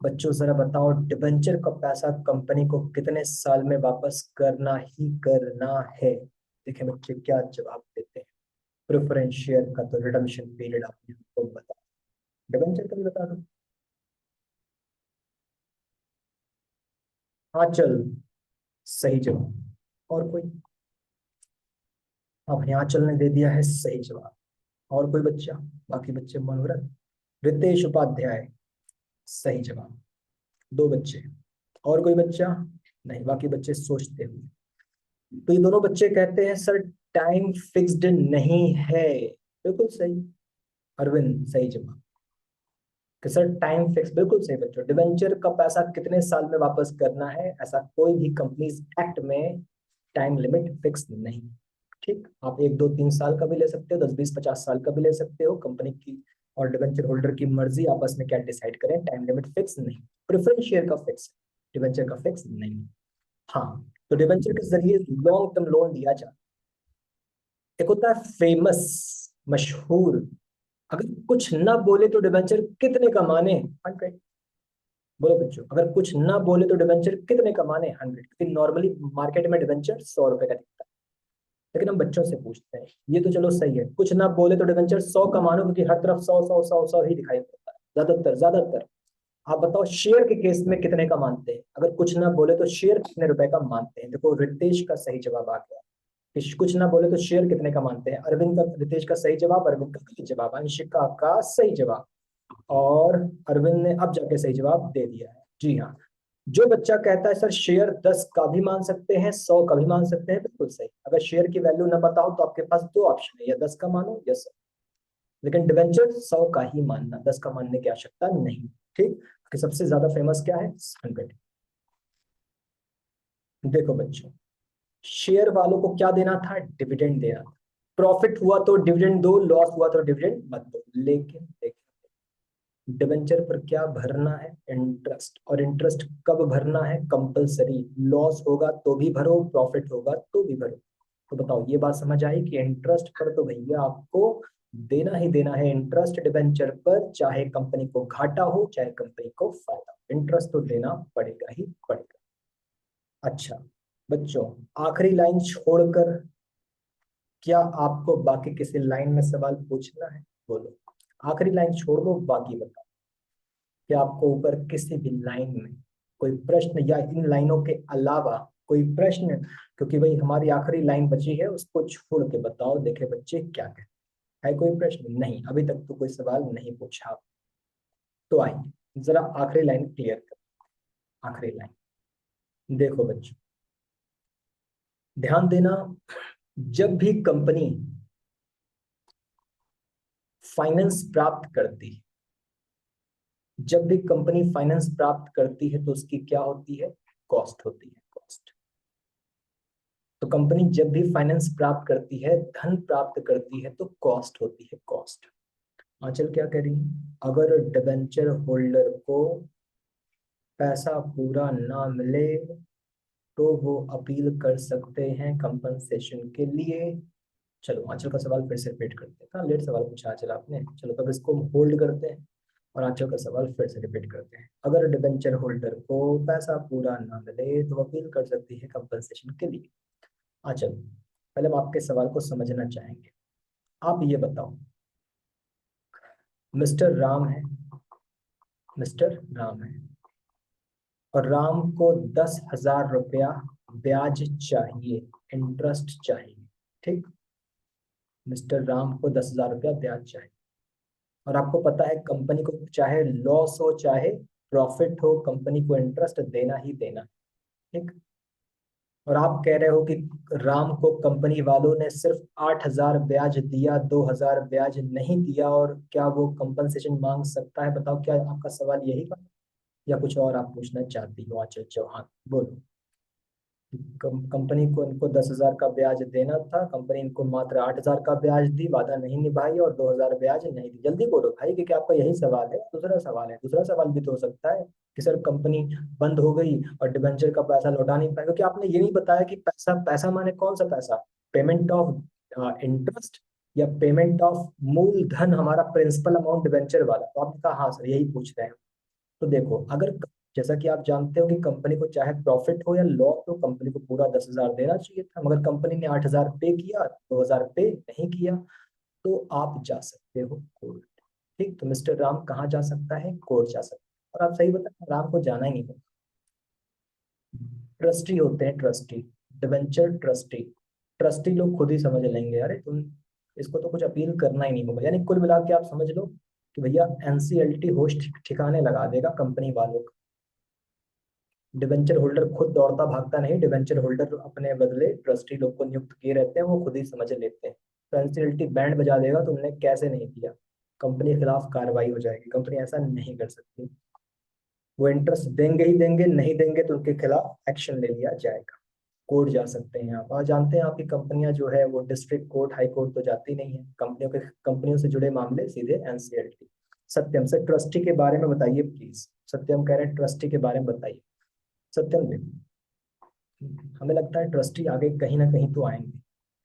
बच्चों जरा बताओ, डिबेंचर का पैसा कंपनी को कितने साल में वापस करना ही करना है? देखिए बच्चे क्या जवाब देते हैं। प्रेफरेंस शेयर का तो रिडम्पशन पीरियड आपने हमको बता, डिबेंचर का भी बता दो। हाँ चल, सही जवाब। और कोई? हाँ हिमाचल ने दे दिया है सही जवाब। और कोई बच्चा? बाकी बच्चे मनोरथ, रितेश उपाध्याय, सही जवाब। 2 बच्चे। और कोई बच्चा? नहीं, बाकी बच्चे सोचते हुए। तो ये दोनों बच्चे कहते हैं सर टाइम फिक्स्ड नहीं है, बिल्कुल सही। अरविंद सही जवाब कि सर टाइम फिक्स, बिल्कुल सही बच्चों। डिबेंचर का पैसा कितने साल में वापस करना है, ऐसा कोई भी कंपनीज एक्ट में टाइम लिमिट फिक्स नहीं। ठीक, आप 1 2 3 साल का भी ले सकते हो, 10 20 50 साल का भी ले सकते हो, कंपनी की और डिबेंचर होल्डर की मर्जी आपस में क्या डिसाइड करें, टाइम लिमिट फिक्स नहीं। प्रेफरेंस शेयर का फिक्स, डिबेंचर का फिक्स नहीं। हाँ, तो डिबेंचर के जरिए लॉन्ग टर्म लोन दिया जाता है। एक होता है फेमस, मशहूर, अगर कुछ ना बोले तो डिबेंचर कितने का माने? 100। बोलो बच्चों, अगर कुछ ना बोले तो डिबेंचर कितने का माने? 100, क्योंकि नॉर्मली मार्केट में डिबेंचर 100 रुपए का दिखता है। लेकिन हम बच्चों से पूछते हैं, ये तो चलो सही है, कुछ ना बोले तो डिबेंचर 100 का मानो, क्योंकि हर तरफ 100 100 100 100 ही दिखाई पड़ता है, ज्यादातर। आप बताओ शेयर के केस में कितने का मानते हैं? अगर कुछ ना बोले तो शेयर कितने रुपए का मानते हैं? देखो रितेश का सही जवाब आ गया कि कुछ ना बोले तो शेयर कितने का मानते हैं। अरविंद का, रितेश का सही जवाब, अरविंद का गलत जवाब, अंशिका का सही जवाब, और अरविंद ने अब जाके सही जवाब दे दिया है। जी हाँ, जो बच्चा कहता है सर शेयर 10 का भी मान सकते हैं, 100 का भी मान सकते हैं, बिल्कुल सही। अगर शेयर की वैल्यू ना बताओ तो आपके पास 2 ऑप्शन है, या 10 का मानो या 100, लेकिन डिवेंचर 100 का ही मानना, 10 का मानने की आवश्यकता नहीं। ठीक, कि सबसे ज्यादा फेमस क्या है? 100। देखो बच्चों, शेयर वालों को क्या देना था? डिविडेंड देना था। प्रॉफिट हुआ तो डिविडेंड दो, लॉस हुआ तो डिविडेंड मत दो। लेकिन डिबेंचर पर क्या भरना है? इंटरेस्ट। और इंटरेस्ट कब भरना है? कंपलसरी। लॉस होगा तो भी भरो, प्रॉफिट होगा तो भी भरो। तो बताओ, ये बात समझ आई कि इंटरेस्ट पर तो भैया आपको देना ही देना है। इंटरेस्ट डिबेंचर पर, चाहे कंपनी को घाटा हो चाहे कंपनी को फायदा, इंटरेस्ट तो देना पड़ेगा ही पड़ेगा। अच्छा बच्चों, आखिरी लाइन छोड़कर क्या आपको बाकी किसी लाइन में सवाल पूछना है? बोलो। आखिरी लाइन छोड़ दो, बाकी बताओ। क्या आपको ऊपर किसी भी लाइन में कोई प्रश्न, या इन लाइनों के अलावा कोई प्रश्न? क्योंकि भाई हमारी आखिरी लाइन बची है, उसको छोड़ के बताओ, देखे बच्चे क्या कहते हैं। है कोई प्रश्न? नहीं, अभी तक तो कोई सवाल नहीं पूछा। तो आइए जरा आखिरी लाइन क्लियर कर। आखिरी लाइन देखो बच्चों, ध्यान देना। जब भी कंपनी फाइनेंस प्राप्त करती है, जब भी कंपनी फाइनेंस प्राप्त करती है तो उसकी क्या होती है? कॉस्ट होती है, कॉस्ट। तो कंपनी जब भी फाइनेंस प्राप्त करती है, धन प्राप्त करती है, तो कॉस्ट होती है, कॉस्ट। आंचल क्या कह रही है? अगर डिबेंचर होल्डर को पैसा पूरा ना मिले तो वो अपील कर सकते हैं कंपनसेशन के लिए। चलो आंचल का सवाल फिर से रिपीट करते हैं। हाँ, लेट सवाल पूछा आंचल आपने। चलो तब इसको होल्ड करते हैं और आंचल का सवाल फिर से रिपीट करते हैं। अगर डिबेंचर होल्डर को पैसा पूरा ना मिले तो अपील कर सकती है कंपनसेशन के लिए। आंचल, पहले हम आपके सवाल को समझना चाहेंगे। आप ये बताओ, मिस्टर राम है, मिस्टर राम है, और राम को 10,000 रुपया ब्याज चाहिए, इंटरेस्ट चाहिए। ठीक, मिस्टर राम को 10,000 रुपया ब्याज चाहिए। और आपको पता है कंपनी को चाहे लॉस हो चाहे प्रॉफिट हो, कंपनी को इंटरेस्ट देना ही देना। ठीक। और आप कह रहे हो कि राम को कंपनी वालों ने सिर्फ 8,000 ब्याज दिया, 2,000 ब्याज नहीं दिया, और क्या वो कंपनसेशन मांग सकता है? बताओ, क्या आपका सवाल यही था या कुछ और आप पूछना चाहती हो? आंचल चौहान बोलो। कंपनी को इनको 10,000 का ब्याज देना था, कंपनी इनको मात्र 8,000 का ब्याज दी, वादा नहीं निभाई, और 2,000 ब्याज नहीं दी। जल्दी बोलो भाई कि क्या आपका यही सवाल है? दूसरा सवाल है? दूसरा सवाल भी तो हो सकता है कि सर कंपनी बंद हो गई और डिबेंचर का पैसा लौटा नहीं पाया, क्योंकि आपने ये नहीं बताया कि पैसा, पैसा माने कौन सा पैसा? पेमेंट ऑफ इंटरेस्ट या पेमेंट ऑफ मूलधन, हमारा प्रिंसिपल अमाउंट डिबेंचर वाला? तो आपने कहा हाँ सर यही पूछ रहे हैं। तो देखो, अगर जैसा कि आप जानते हो कि कंपनी को चाहे प्रॉफिट हो या लॉस हो, कंपनी को पूरा 10,000 देना चाहिए था, मगर कंपनी ने 8,000 पे किया, 2,000 पे नहीं किया, तो आप जा सकते हो कोर्ट। ठीक, तो मिस्टर राम कहाँ जा सकता है? कोर्ट जा सकता है। और आप सही बताएं, राम को जाना ही नहीं है। ट्रस्टी होते हैं, ट्रस्टी, डिबेंचर ट्रस्टी। ट्रस्टी लोग खुद ही समझ लेंगे। अरे तुम, इसको तो कुछ अपील करना ही नहीं होगा। यानी कुल मिला के आप समझ लो कि भैया एनसीएलटी होस्ट ठिकाने लगा देगा कंपनी वालों को। डिबेंचर होल्डर खुद दौड़ता भागता नहीं, डिबेंचर होल्डर अपने बदले ट्रस्टी लोग को नियुक्त किए रहते हैं, वो खुद ही समझ लेते हैं। तो एनसीएलटी बैंड बजा देगा तुमने कैसे नहीं किया, कंपनी के खिलाफ कार्रवाई हो जाएगी। कंपनी ऐसा नहीं कर सकती। वो इंटरेस्ट देंगे ही देंगे, नहीं देंगे तो उनके खिलाफ एक्शन ले लिया जाएगा। कोर्ट जा सकते हैं आप। और जानते हैं आपकी कंपनियां जो है वो डिस्ट्रिक्ट कोर्ट, हाई कोर्ट तो जाती नहीं है। कंपनियों से जुड़े मामले सीधे एनसीएलटी। सत्यम से ट्रस्टी के बारे में बताइए प्लीज। सत्यम कह रहे हैं ट्रस्टी के बारे में बताइए। सत्यम देखो, हमें लगता है ट्रस्टी आगे कहीं ना कहीं तो आएंगे।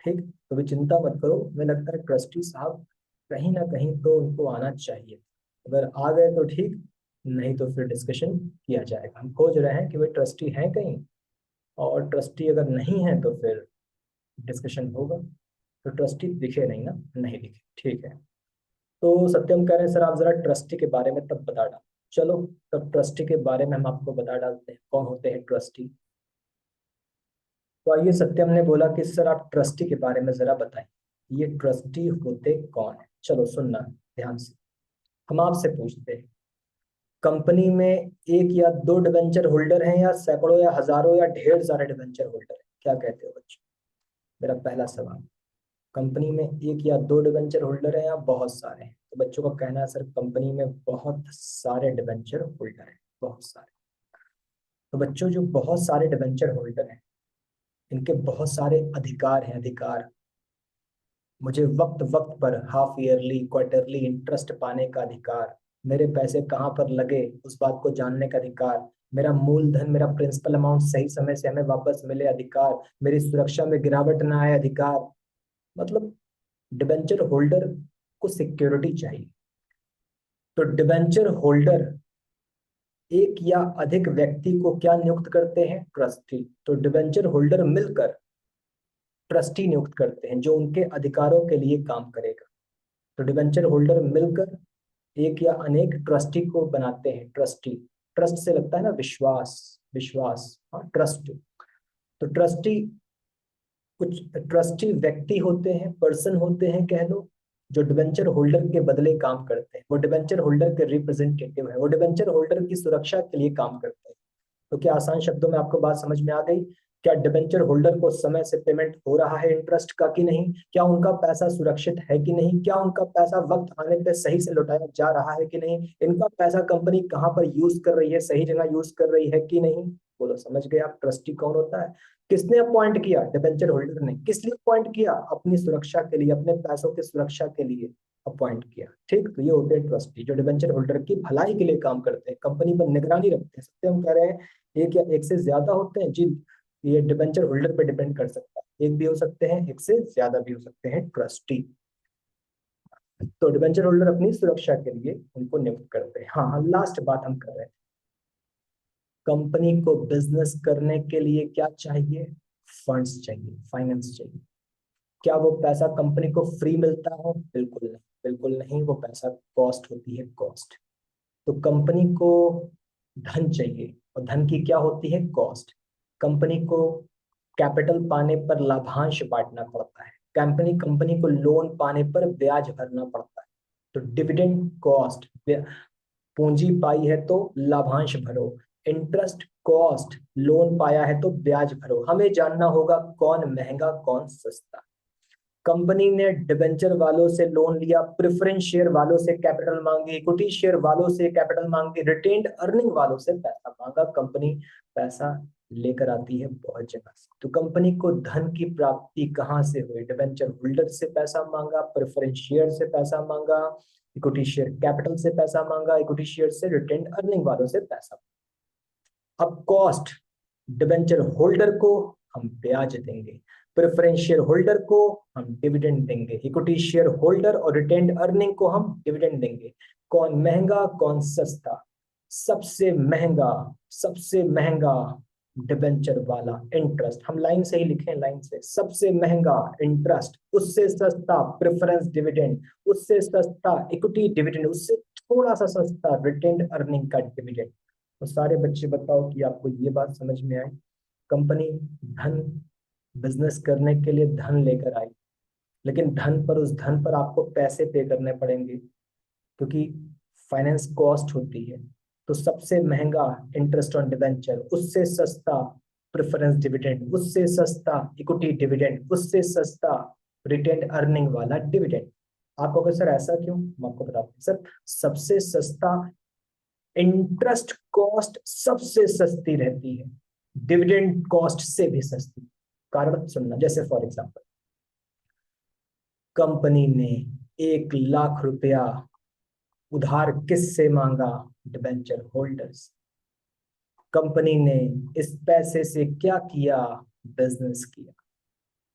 ठीक, तो भी चिंता मत करो, हमें लगता है ट्रस्टी साहब कहीं ना कहीं तो उनको आना चाहिए। अगर आ गए तो ठीक, नहीं तो फिर डिस्कशन किया जाएगा। हम खोज रहे हैं कि वे ट्रस्टी हैं कहीं, और ट्रस्टी अगर नहीं है तो फिर डिस्कशन होगा। तो ट्रस्टी दिखे नहीं ना? नहीं दिखे, ठीक है। तो सत्यम कह रहे हैं सर आप जरा ट्रस्टी के बारे में तब बता डाल। चलो, तब ट्रस्टी के बारे में हम आपको बता डालते हैं कौन होते हैं ट्रस्टी। तो आइए, सत्यम ने बोला कि सर आप ट्रस्टी के बारे में जरा बताएं, ये ट्रस्टी होते कौन है? चलो सुनना ध्यान से, हम आपसे पूछते हैं, कंपनी में एक या दो डिबेंचर होल्डर हैं, या सैकड़ों या हजारों या ढेर सारे डिबेंचर होल्डर हैं? क्या कहते हो बच्चों? मेरा पहला सवाल, कंपनी में एक या दो डिबेंचर होल्डर हैं या बहुत सारे हैं? तो बच्चों का कहना है सर कंपनी में बहुत सारे डिबेंचर होल्डर हैं, बहुत सारे। तो बच्चों जो बहुत सारे डिबेंचर होल्डर हैं, इनके बहुत सारे अधिकार हैं, अधिकार। मुझे वक्त वक्त पर हाफ ईयरली, क्वार्टरली इंटरेस्ट पाने का अधिकार, मेरे पैसे कहाँ पर लगे उस बात को जानने का अधिकार, मेरा मूलधन, मेरा प्रिंसिपल अमाउंट सही समय से हमें वापस मिले अधिकार, मेरी सुरक्षा में गिरावट ना आए अधिकार। मतलब डिबेंचर होल्डर को सिक्योरिटी चाहिए। तो डिबेंचर होल्डर एक या अधिक व्यक्ति को क्या नियुक्त करते हैं? ट्रस्टी। तो डिबेंचर होल्डर मिलकर ट्रस्टी नियुक्त करते हैं जो उनके अधिकारों के लिए काम करेगा। तो डिबेंचर होल्डर मिलकर एक या अनेक ट्रस्टी को बनाते हैं। ट्रस्टी, ट्रस्ट से लगता है ना विश्वास, विश्वास, हाँ ट्रस्ट। तो ट्रस्टी, कुछ ट्रस्टी व्यक्ति होते हैं, पर्सन होते हैं कह लो, जो डिबेंचर होल्डर के बदले काम करते हैं। वो डिबेंचर होल्डर के रिप्रेजेंटेटिव है, वो डिबेंचर होल्डर की सुरक्षा के लिए काम करते हैं। तो क्या आसान शब्दों में आपको बात समझ में आ गई? क्या डिबेंचर होल्डर को समय से पेमेंट हो रहा है इंटरेस्ट का कि नहीं? क्या उनका पैसा सुरक्षित है कि नहीं? क्या उनका पैसा वक्त आने पे सही से लौटाया जा रहा है कि नहीं? इनका पैसा कंपनी कहाँ पर यूज कर रही है, सही जगह यूज कर रही है कि नहीं? बोलो, समझ गए आप ट्रस्टी कौन होता है? किसने अपॉइंट किया? डिबेंचर होल्डर ने। किस लिए अपॉइंट किया? अपनी सुरक्षा के लिए, अपने पैसों की सुरक्षा के लिए अपॉइंट किया। ठीक, तो ये होते हैं ट्रस्टी जो डिबेंचर होल्डर की भलाई के लिए काम करते हैं, कंपनी पर निगरानी रखते हैं। सत्य हम कह रहे हैं एक या एक से ज्यादा होते हैं जी, ये डिबेंचर होल्डर पे डिपेंड कर सकता है, एक भी हो सकते हैं, एक से ज्यादा भी हो सकते हैं ट्रस्टी। तो डिबेंचर होल्डर अपनी सुरक्षा के लिए उनको नियुक्त करते हैं। हाँ हाँ, लास्ट बात हम कर रहे हैं, कंपनी को बिजनेस करने के लिए क्या चाहिए? फंड्स चाहिए, फाइनेंस चाहिए। क्या वो पैसा कंपनी को फ्री मिलता है? बिल्कुल नहीं, बिल्कुल नहीं, वो पैसा कॉस्ट होती है, कॉस्ट। तो कंपनी को धन चाहिए, और धन की क्या होती है? कॉस्ट। कंपनी को कैपिटल पाने पर लाभांश बांटना पड़ता है, कंपनी कंपनी को लोन पाने पर ब्याज भरना पड़ता है। तो डिविडेंड कॉस्ट, पूंजी पाई है तो लाभांश भरो। इंटरेस्ट कॉस्ट, लोन पाया है तो ब्याज भरो। हमें जानना होगा कौन महंगा कौन सस्ता। कंपनी ने डिबेंचर वालों से लोन लिया, प्रेफरेंस शेयर वालों से कैपिटल मांगी, इक्विटी शेयर वालों से कैपिटल मांगी, रिटेन्ड अर्निंग वालों से पैसा मांगा। कंपनी पैसा लेकर आती है बहुत जगह से। तो कंपनी को धन की प्राप्ति कहाँ से हुई? डिबेंचर होल्डर से पैसा मांगा, प्रेफरेंस शेयर से पैसा मांगा, इक्विटी शेयर कैपिटल से पैसा मांगा, इक्विटी शेयर से, रिटेन्ड अर्निंग वालों से पैसा। अब कॉस्ट, डिबेंचर होल्डर को हम ब्याज देंगे, प्रेफरेंस शेयर होल्डर को हम डिविडेंड देंगे, इक्विटी शेयर होल्डर और रिटेन्ड अर्निंग को हम डिविडेंड देंगे। कौन महंगा कौन सस्ता? सबसे महंगा डिबेंचर वाला इंटरेस्ट। हम लाइन से ही लिखें, लाइन से, सबसे महंगा इंटरेस्ट, उससे सस्ता प्रेफरेंस डिविडेंड, उससे सस्ता इक्विटी डिविडेंड, उससे थोड़ा सा सस्ता रिटेन्ड अर्निंग का डिविडेंड। तो सारे बच्चे बताओ कि आपको ये बात समझ में आई? कंपनी धन, बिजनेस करने के लिए धन लेकर आई, लेकिन धन पर, उस धन पर आपको पैसे पे करने पड़ेंगे, क्योंकि फाइनेंस कॉस्ट होती है। तो सबसे महंगा इंटरेस्ट ऑन डिबेंचर, उससे सस्ता प्रेफरेंस डिविडेंड, उससे सस्ता इक्विटी डिविडेंड, उससे सस्ता रिटेन्ड अर्निंग वाला डिविडेंड। आपको कहे सर ऐसा क्यों? मैं आपको बताता हूँ सर। सबसे सस्ता इंटरेस्ट कॉस्ट सबसे सस्ती रहती है, डिविडेंड कॉस्ट से भी सस्ती। कारण सुनना, जैसे फॉर एग्जांपल कंपनी ने 1 लाख रुपया उधार किससे मांगा? Debenture holders. कंपनी ने इस पैसे से क्या किया? बिजनेस किया।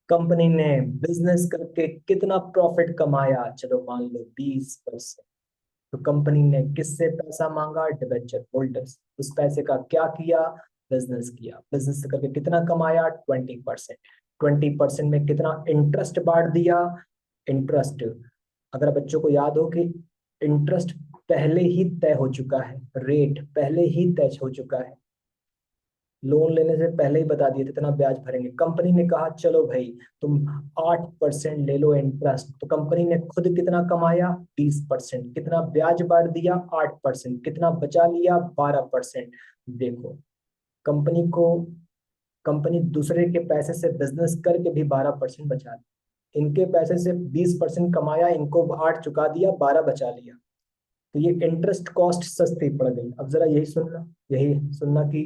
कंपनी ने बिजनेस करके कितना प्रॉफिट कमाया? चलो मान लो 20%। तो कंपनी ने किससे पैसा मांगा? Debenture holders. उस पैसे का क्या किया? बिजनेस किया। बिजनेस करके कितना कमाया? 20%। 20% में कितना इंटरेस्ट बांट दिया? इंटरेस्ट, अगर बच्चों को याद हो कि इंटरेस्ट पहले ही तय हो चुका है, रेट पहले ही तय हो चुका है, लोन लेने से पहले ही बता दिए थे इतना ब्याज भरेंगे। कंपनी ने कहा चलो भाई तुम 8% ले लो इंटरेस्ट, तो कंपनी ने खुद कितना कमाया? 20%। कितना ब्याज बांट दिया? 8%। कितना बचा लिया? 12%। देखो, कंपनी को, कंपनी दूसरे के पैसे से बिजनेस करके भी 12% बचा लिया, इनके पैसे से 20% कमाया, इनको 8 चुका दिया, 12 बचा लिया। तो ये इंटरेस्ट कॉस्ट सस्ती पड़ गई। अब जरा यही सुनना, यही सुनना कि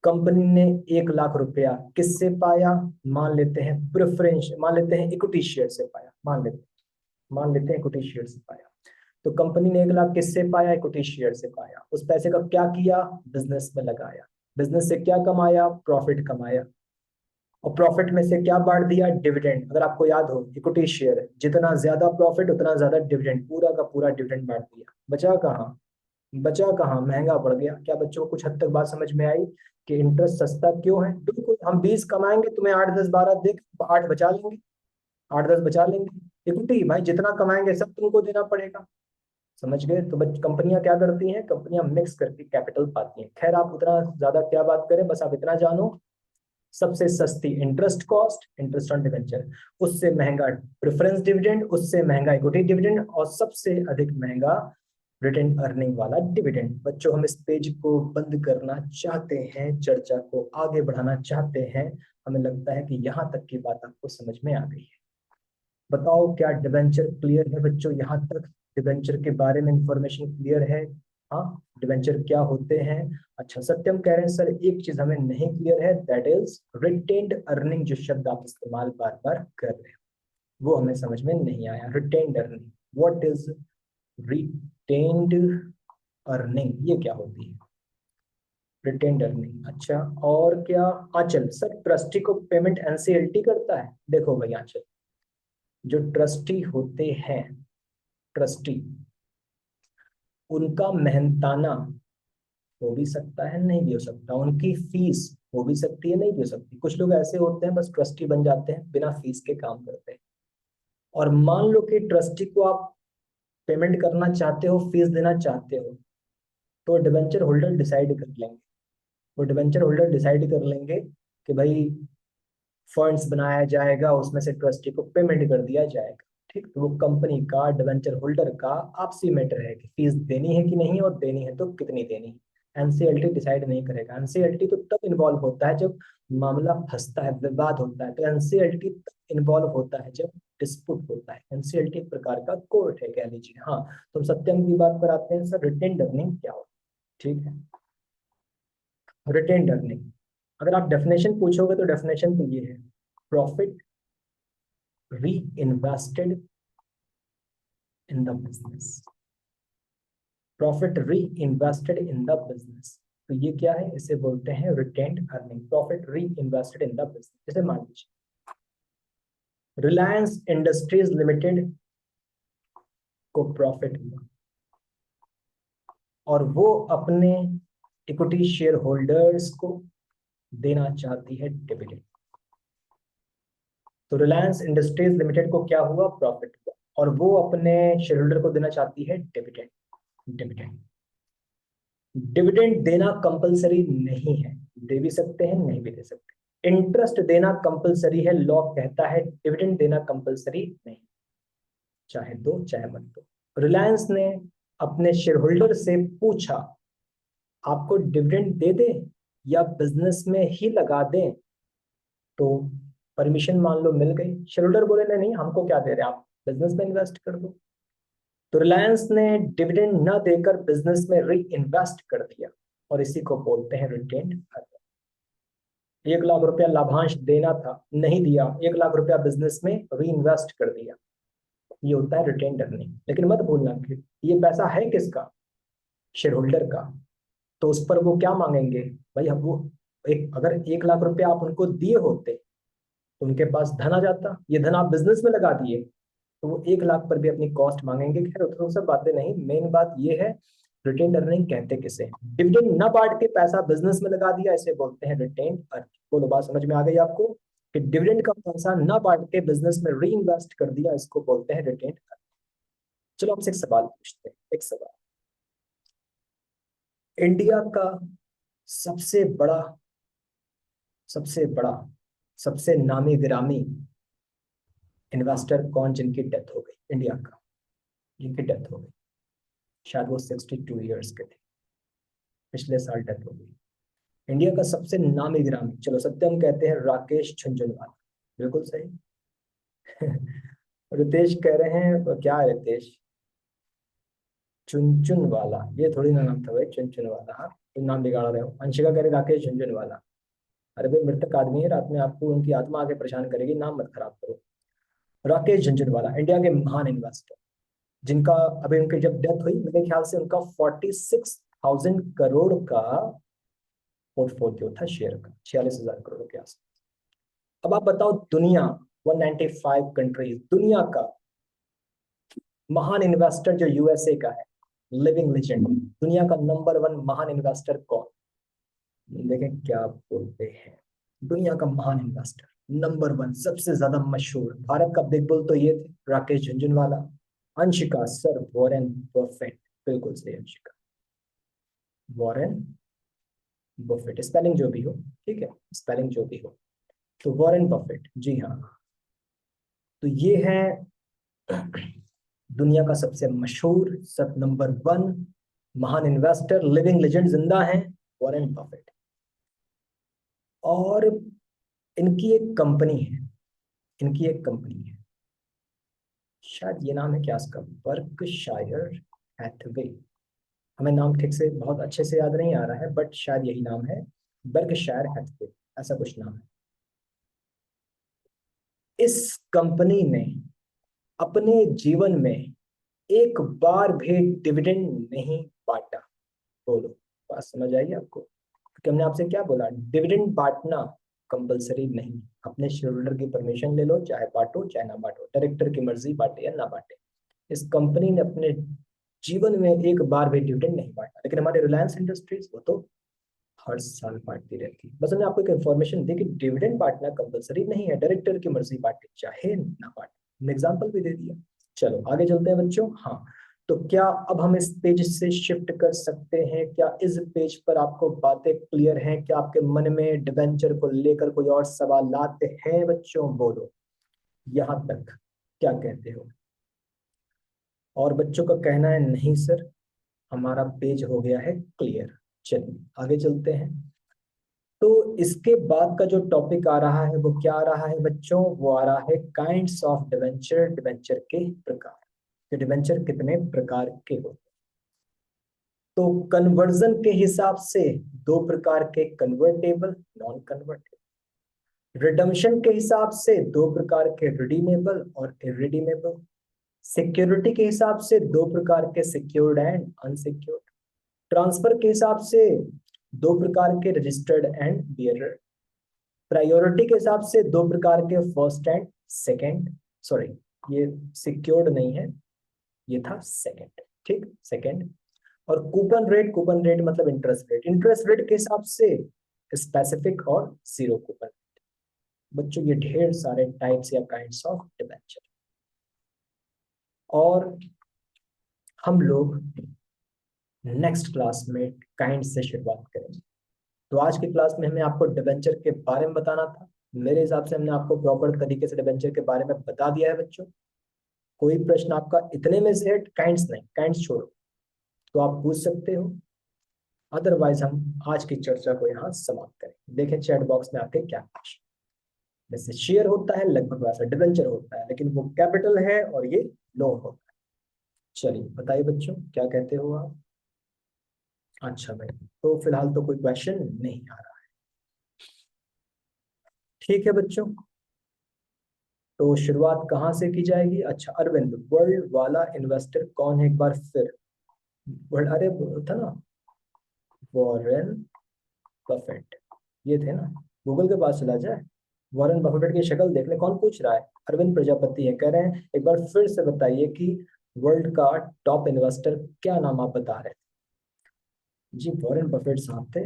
कंपनी ने 1 लाख रुपया किससे पाया? मान लेते हैं प्रेफरेंस, मान लेते हैं इक्विटी शेयर से पाया, मान लेते हैं इक्विटी शेयर से पाया। तो कंपनी ने 1 लाख किससे पाया? इक्विटी शेयर से पाया। उस पैसे का क्या किया? बिजनेस में लगाया। बिजनेस से क्या कमाया? प्रॉफिट कमाया। और प्रॉफिट में से क्या बांट दिया? डिविडेंड। अगर आपको याद हो, इक्विटी शेयर जितना ज्यादा प्रॉफिट उतना ज्यादा डिविडेंड, पूरा का पूरा डिविडेंड बांट दिया। बचा कहाँ? बचा कहाँ? महंगा पड़ गया। क्या बच्चों को कुछ हद तक बात समझ में आई कि इंटरेस्ट सस्ता क्यों है? बिल्कुल, हम 20 कमाएंगे, तुम्हें 8 10 12 देख 8 बचा लेंगे, 8 10 बचा लेंगे। इक्विटी भाई जितना कमाएंगे सब तुमको देना पड़ेगा। समझ गए? तो कंपनियां क्या करती हैं? कंपनियां मिक्स करके कैपिटल पाती हैं। खैर, आप उतना ज्यादा क्या बात करें, बस आप इतना जानो, सबसे सस्ती interest cost, interest on debenture, उससे महंगा प्रेफरेंस डिविडेंड, उससे महंगा इक्विटी डिविडेंड, और सबसे अधिक महंगा रिटेन अर्निंग वाला डिविडेंड। बच्चों, हम इस पेज को बंद करना चाहते हैं, चर्चा को आगे बढ़ाना चाहते हैं। हमें लगता है कि यहाँ तक की बात आपको समझ में आ गई है। बताओ, क्या डिवेंचर क्लियर है बच्चों? यहाँ तक डिवेंचर के बारे में इंफॉर्मेशन क्लियर है? हाँ, डिवेंचर क्या होते हैं? अच्छा, सत्यम कह रहे हैं सर एक चीज हमें नहीं क्लियर है, दैट इज रिटेन्ड अर्निंग। जो शब्द आप इस्तेमाल बार बार कर रहे हैं वो हमें समझ में नहीं आया। Retained earning, what is retained earning? ये क्या होती है रिटेन्ड अर्निंग? अच्छा, और क्या? आंचल सर, ट्रस्टी को पेमेंट एनसीएलटी करता है? देखो भाई आंचल, जो ट्रस्टी होते हैं, ट्रस्टी, उनका मेहनताना हो भी सकता है, नहीं भी हो सकता। उनकी फीस हो भी सकती है, नहीं भी हो सकती। कुछ लोग ऐसे होते हैं बस ट्रस्टी बन जाते हैं, बिना फीस के काम करते हैं। और मान लो कि ट्रस्टी को आप पेमेंट करना चाहते हो, फीस देना चाहते हो, तो डिबेंचर होल्डर डिसाइड कर लेंगे। वो डिबेंचर होल्डर डिसाइड कर लेंगे कि भाई फंड्स बनाया जाएगा, उसमें से ट्रस्टी को पेमेंट कर दिया जाएगा। ठीक, तो वो कंपनी का, डिवेंचर होल्डर का आपसी मैटर है कि फीस देनी है कि नहीं, और देनी है तो कितनी देनी है। एनसीएलटी डिसाइड नहीं करेगा। एनसीएलटी तो तब इन्वॉल्व होता है जब मामला फंसता है, विवाद होता है। तो एनसीएलटी तब इन्वॉल्व होता है जब डिस्प्यूट होता है। एनसीएलटी एक प्रकार का कोर्ट है, कह लीजिए। हाँ, तो हम सत्यम की बात पर आते हैं सर, रिटेन्ड अर्निंग क्या होता है? ठीक है, रिटेन्ड अर्निंग, अगर आप डेफिनेशन पूछोगे तो डेफिनेशन तो ये है, profit reinvested in the business। Profit reinvested in the business, तो ये क्या है? इसे बोलते हैं retained earning. Profit reinvested in the business। जैसे मान लीजिए रिलायंस इंडस्ट्रीज लिमिटेड को प्रॉफिट हुआ और वो अपने इक्विटी शेयर होल्डर्स को देना चाहती है डिविडेंड। तो रिलायंस इंडस्ट्रीज लिमिटेड को क्या हुआ? प्रॉफिट हुआ, और वो अपने शेयर होल्डर को देना चाहती है डिविडेंड। डिविडेंड, डिविडेंड देना कंपलसरी नहीं है, दे भी सकते हैं, नहीं भी दे सकते। इंटरेस्ट देना कंपलसरी है, लॉ कहता है डिविडेंड देना कंपलसरी नहीं, चाहे दो चाहे मत दो। रिलायंस ने अपने शेयर होल्डर से पूछा, आपको डिविडेंड दे दे या बिजनेस में ही लगा दें? तो परमिशन मान लो मिल गई। शेयर होल्डर बोले नहीं नहीं, हमको क्या दे रहे हैं, आप बिजनेस में इन्वेस्ट कर दो। तो रिलायंस ने डिविडेंड न देकर बिजनेस में री इन्वेस्ट कर दिया, और इसी को बोलते हैं रिटेन्ड अर्निंग। 1 लाख रुपया लाभांश देना था, नहीं दिया, 1 लाख रुपया बिजनेस में री इन्वेस्ट कर दिया, ये होता है रिटेन्ड अर्निंग। लेकिन मत भूलना कि ये पैसा है किसका? शेयर होल्डर का। तो उस पर वो क्या मांगेंगे भाई? हम वो अगर 1 लाख रुपया आप उनको दिए होते तो उनके पास धन आ जाता, ये धन आप बिजनेस में लगा दिए, तो वो 1 लाख पर भी अपनी कॉस्ट मांगेंगे। खैर तो सब बातें नहीं, मेन बात ये है रिटेन्ड अर्निंग कहते किसे? डिविडेंड न बांट के पैसा बिजनेस में लगा दिया, इसे बोलते हैं रिटेन्ड अर्निंग। बोलो, बात समझ में आ गई आपको कि डिविडेंड का पैसा न बांट के बिजनेस में री इन्वेस्ट कर दिया, इसको बोलते हैं रिटेन्ड अर्निंग। चलो आपसे एक सवाल पूछते हैं, एक सवाल। इंडिया का सबसे बड़ा, सबसे बड़ा, सबसे नामी गिरामी इन्वेस्टर कौन जिनकी डेथ हो गई? इंडिया का, जिनकी डेथ हो गई, शायद वो 62 ईयर्स के थे, पिछले साल डेथ हो गई। इंडिया का सबसे नामी गिरामी, चलो सत्यम कहते हैं राकेश झुनझुनवाला। बिल्कुल सही। रितेश कह रहे हैं, क्या है रितेश? चुनचुनवाला, ये थोड़ी ना नाम था भाई, चुनचुनवाला। हाँ, तुम नाम बिगाड़ रहे हो। अंशिका कह रहे राकेश झुनझुनवाला। अरे भाई, मृतक आदमी है, रात में आपको उनकी आत्मा आके परेशान करेगी, नाम मत खराब करो। राकेश झुनझुनवाला इंडिया के महान इन्वेस्टर। जिनका अभी उनकी जब डेथ हुई मेरे ख्याल से उनका 46,000 करोड़ का पोर्टफोलियो था शेयर का, 46,000 करोड़ के आसपास। अब आप बताओ दुनिया, 195 कंट्रीज, दुनिया का महान इन्वेस्टर जो यूएसए का है, लिविंग लेजेंड, दुनिया का नंबर 1 महान इन्वेस्टर कौन? देखें क्या बोलते हैं। दुनिया का महान इन्वेस्टर नंबर 1, सबसे ज्यादा मशहूर, भारत का बिग बुल तो ये थे Rakesh Jhunjhunwala. Anshika sir, Warren Buffett. बिल्कुल सही अंशिका, वॉरेन बफेट, स्पेलिंग जो भी हो, ठीक है, स्पेलिंग जो भी हो, तो वॉरेन बफेट, जी हाँ। तो ये है दुनिया का सबसे मशहूर, सब नंबर 1 महान इन्वेस्टर, लिविंग लेजेंड, जिंदा है, वॉरेन बफेट। और इनकी एक कंपनी है, इनकी एक कंपनी है, शायद ये नाम है क्या इसका, बर्कशायर हैथवे। हमें नाम ठीक से बहुत अच्छे से याद नहीं आ रहा है, बट शायद यही नाम है, बर्कशायर हैथवे, ऐसा कुछ नाम है। इस कंपनी ने अपने जीवन में एक बार भी डिविडेंड नहीं बांटा। बोलो, बात समझ आई आपको? क्योंकि हमने आपसे क्या बोला, डिविडेंड बांटना कंपलसरी नहीं, अपने शेयर होल्डर की परमिशन ले लो, चाहे बांटो चाहे ना बांटो, डायरेक्टर की मर्जी, बांटे या ना बांटे। इस कंपनी ने अपने जीवन में एक बार भी डिविडेंड नहीं बांटा, लेकिन हमारे रिलायंस इंडस्ट्रीज वो तो हर साल बांटती रहती है। बस हमने आपको एक इन्फॉर्मेशन दी कि डिविडेंड बांटना कंपलसरी नहीं है, डायरेक्टर की मर्जी, बांटे चाहे ना बांटे। हमने एग्जाम्पल भी दे दिया। चलो आगे चलते हैं बच्चों। हाँ, तो क्या अब हम इस पेज से शिफ्ट कर सकते हैं? क्या इस पेज पर आपको बातें क्लियर हैं? क्या आपके मन में डिबेंचर को लेकर कोई और सवालात हैं बच्चों? बोलो यहां तक क्या कहते हो? और बच्चों का कहना है नहीं सर, हमारा पेज हो गया है क्लियर। चलिए आगे चलते हैं। तो इसके बाद का जो टॉपिक आ रहा है वो क्या आ रहा है बच्चों? वो आ रहा है काइंड्स ऑफ डिबेंचर, डिबेंचर के प्रकार, कि डिबेंचर कितने प्रकार के होते हैं। तो कन्वर्जन के हिसाब से दो प्रकार के, कन्वर्टेबल, नॉन कन्वर्टेबल। रिडम्पशन के हिसाब से दो प्रकार के, रिडीमेबल और इरिडीमेबल। सिक्योरिटी के हिसाब से दो प्रकार के, सिक्योर्ड एंड अनसिक्योर्ड। ट्रांसफर के हिसाब से दो प्रकार के, रजिस्टर्ड एंड बियरर। प्रायोरिटी के हिसाब से दो प्रकार के, फर्स्ट एंड सेकंड। सॉरी, ये सिक्योर्ड नहीं है, ये था सेकंड, ठीक, सेकंड। और कूपन रेट, कूपन रेट मतलब इंटरेस्ट रेट, इंटरेस्ट रेट के हिसाब से स्पेसिफिक और जीरो कूपन। बच्चों ये ढेर सारे टाइप्स या काइंड्स ऑफ डिबेंचर। और हम लोग नेक्स्ट क्लास में काइंड से शुरुआत करेंगे। तो आज की क्लास में हमें आपको डिबेंचर के बारे में बताना था। मेरे हिसाब से हमने आपको प्रॉपर तरीके से डिबेंचर के बारे में बता दिया है बच्चों। कोई प्रश्न आपका इतने में से है, काइंड्स नहीं, काइंड्स छोड़ो, तो आप पूछ सकते हो। अदरवाइज हम आज की चर्चा को यहाँ समाप्त करें। देखें चैट बॉक्स में आपके क्या प्रश्न। जैसे शेयर होता है लगभग वैसा डिबेंचर होता है, लेकिन वो कैपिटल है और ये लोन होता है। चलिए बताइए बच्चों, क्या कहते हो आप? अच्छा भाई, तो फिलहाल तो कोई क्वेश्चन नहीं आ रहा। ठीक है बच्चों, तो शुरुआत कहाँ से की जाएगी? अच्छा अरविंद, वर्ल्ड वाला इन्वेस्टर कौन है एक बार फिर? वर्ल्ड, अरे वो था ना, वॉरेन बफेट, ये थे ना। गूगल के पास चला जाए, वॉरेन बफेट की शक्ल देख ले। कौन पूछ रहा है? अरविंद प्रजापति है, कह रहे हैं एक बार फिर से बताइए कि वर्ल्ड का टॉप इन्वेस्टर क्या नाम आप बता रहे हैं? जी वॉरेन बफेट साहब थे,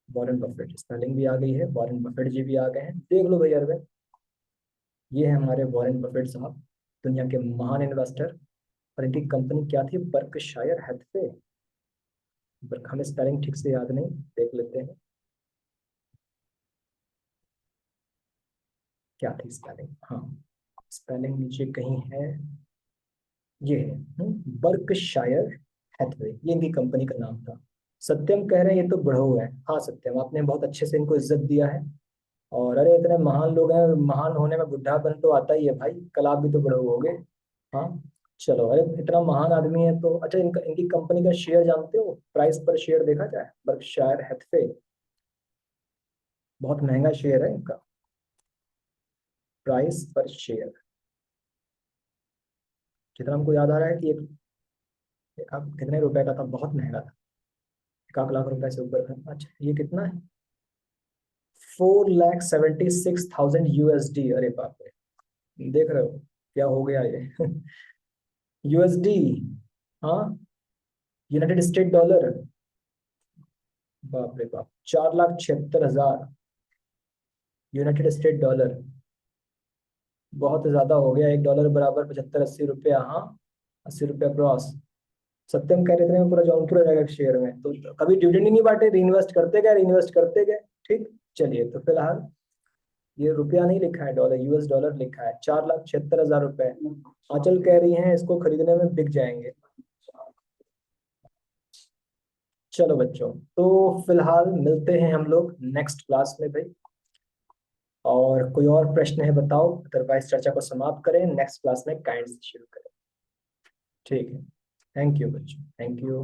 वॉरेन बफेट, स्पेलिंग भी आ गई है, वॉरेन बफेट जी भी आ गए हैं, देख लो भाई अरविंद। ये है हमारे वॉरेन बफेट साहब, दुनिया के महान इन्वेस्टर। और इनकी कंपनी क्या थी? Berkshire Hathaway. हमें स्पेलिंग ठीक से याद नहीं, देख लेते हैं क्या थी स्पेलिंग। हाँ, स्पेलिंग नीचे कहीं है, ये है बर्कशायर हैथवे, ये इनकी कंपनी का नाम था। सत्यम कह रहे हैं ये तो बढ़ो है। हाँ सत्यम, आपने बहुत अच्छे से इनको इज्जत दिया है। और अरे इतने महान लोग हैं, महान होने में बुढ़ापन तो आता ही है भाई, कल आप भी तो बढ़ो होगे। हाँ चलो, अरे इतना महान आदमी है तो। अच्छा इनका, इनकी कंपनी का शेयर जानते हो? प्राइस पर शेयर देखा जाए, बर्कशायर हैथवे, बहुत महंगा शेयर है इनका, प्राइस पर शेयर। जितना हमको याद आ रहा है कि एक अब कितने रुपए का था, बहुत महंगा था, 1 लाख रुपए से ऊपर था। अच्छा ये कितना है, 4,76,000 USD। अरे बाप रे, देख रहे हो क्या हो गया ये। USD, हाँ, यूनाइटेड स्टेट डॉलर, बाप रे बाप, 4,76,000 यूनाइटेड स्टेट डॉलर, बहुत ज्यादा हो गया। $1 बराबर 75-80 रुपया, हाँ, 80 रुपया क्रॉस। सत्यम कह रहे थे पूरा जौनपुर आ जाएगा शेयर में, तो कभी डिविडेंड ही नहीं बांटे, रीइन्वेस्ट करते गए, रीइन्वेस्ट करते गए। ठीक, चलिए तो फिलहाल ये रुपया नहीं लिखा है, डॉलर, US डॉलर लिखा है, 4,76,000 रुपए। आंचल कह रही हैं इसको खरीदने में बिक जाएंगे। चलो बच्चों, तो फिलहाल मिलते हैं हम लोग नेक्स्ट क्लास में भाई। और कोई और प्रश्न है बताओ, अदरवाइज चर्चा को समाप्त करें, नेक्स्ट क्लास में काइंड से शुरू करें। ठीक है, थैंक यू बच्चों, थैंक यू।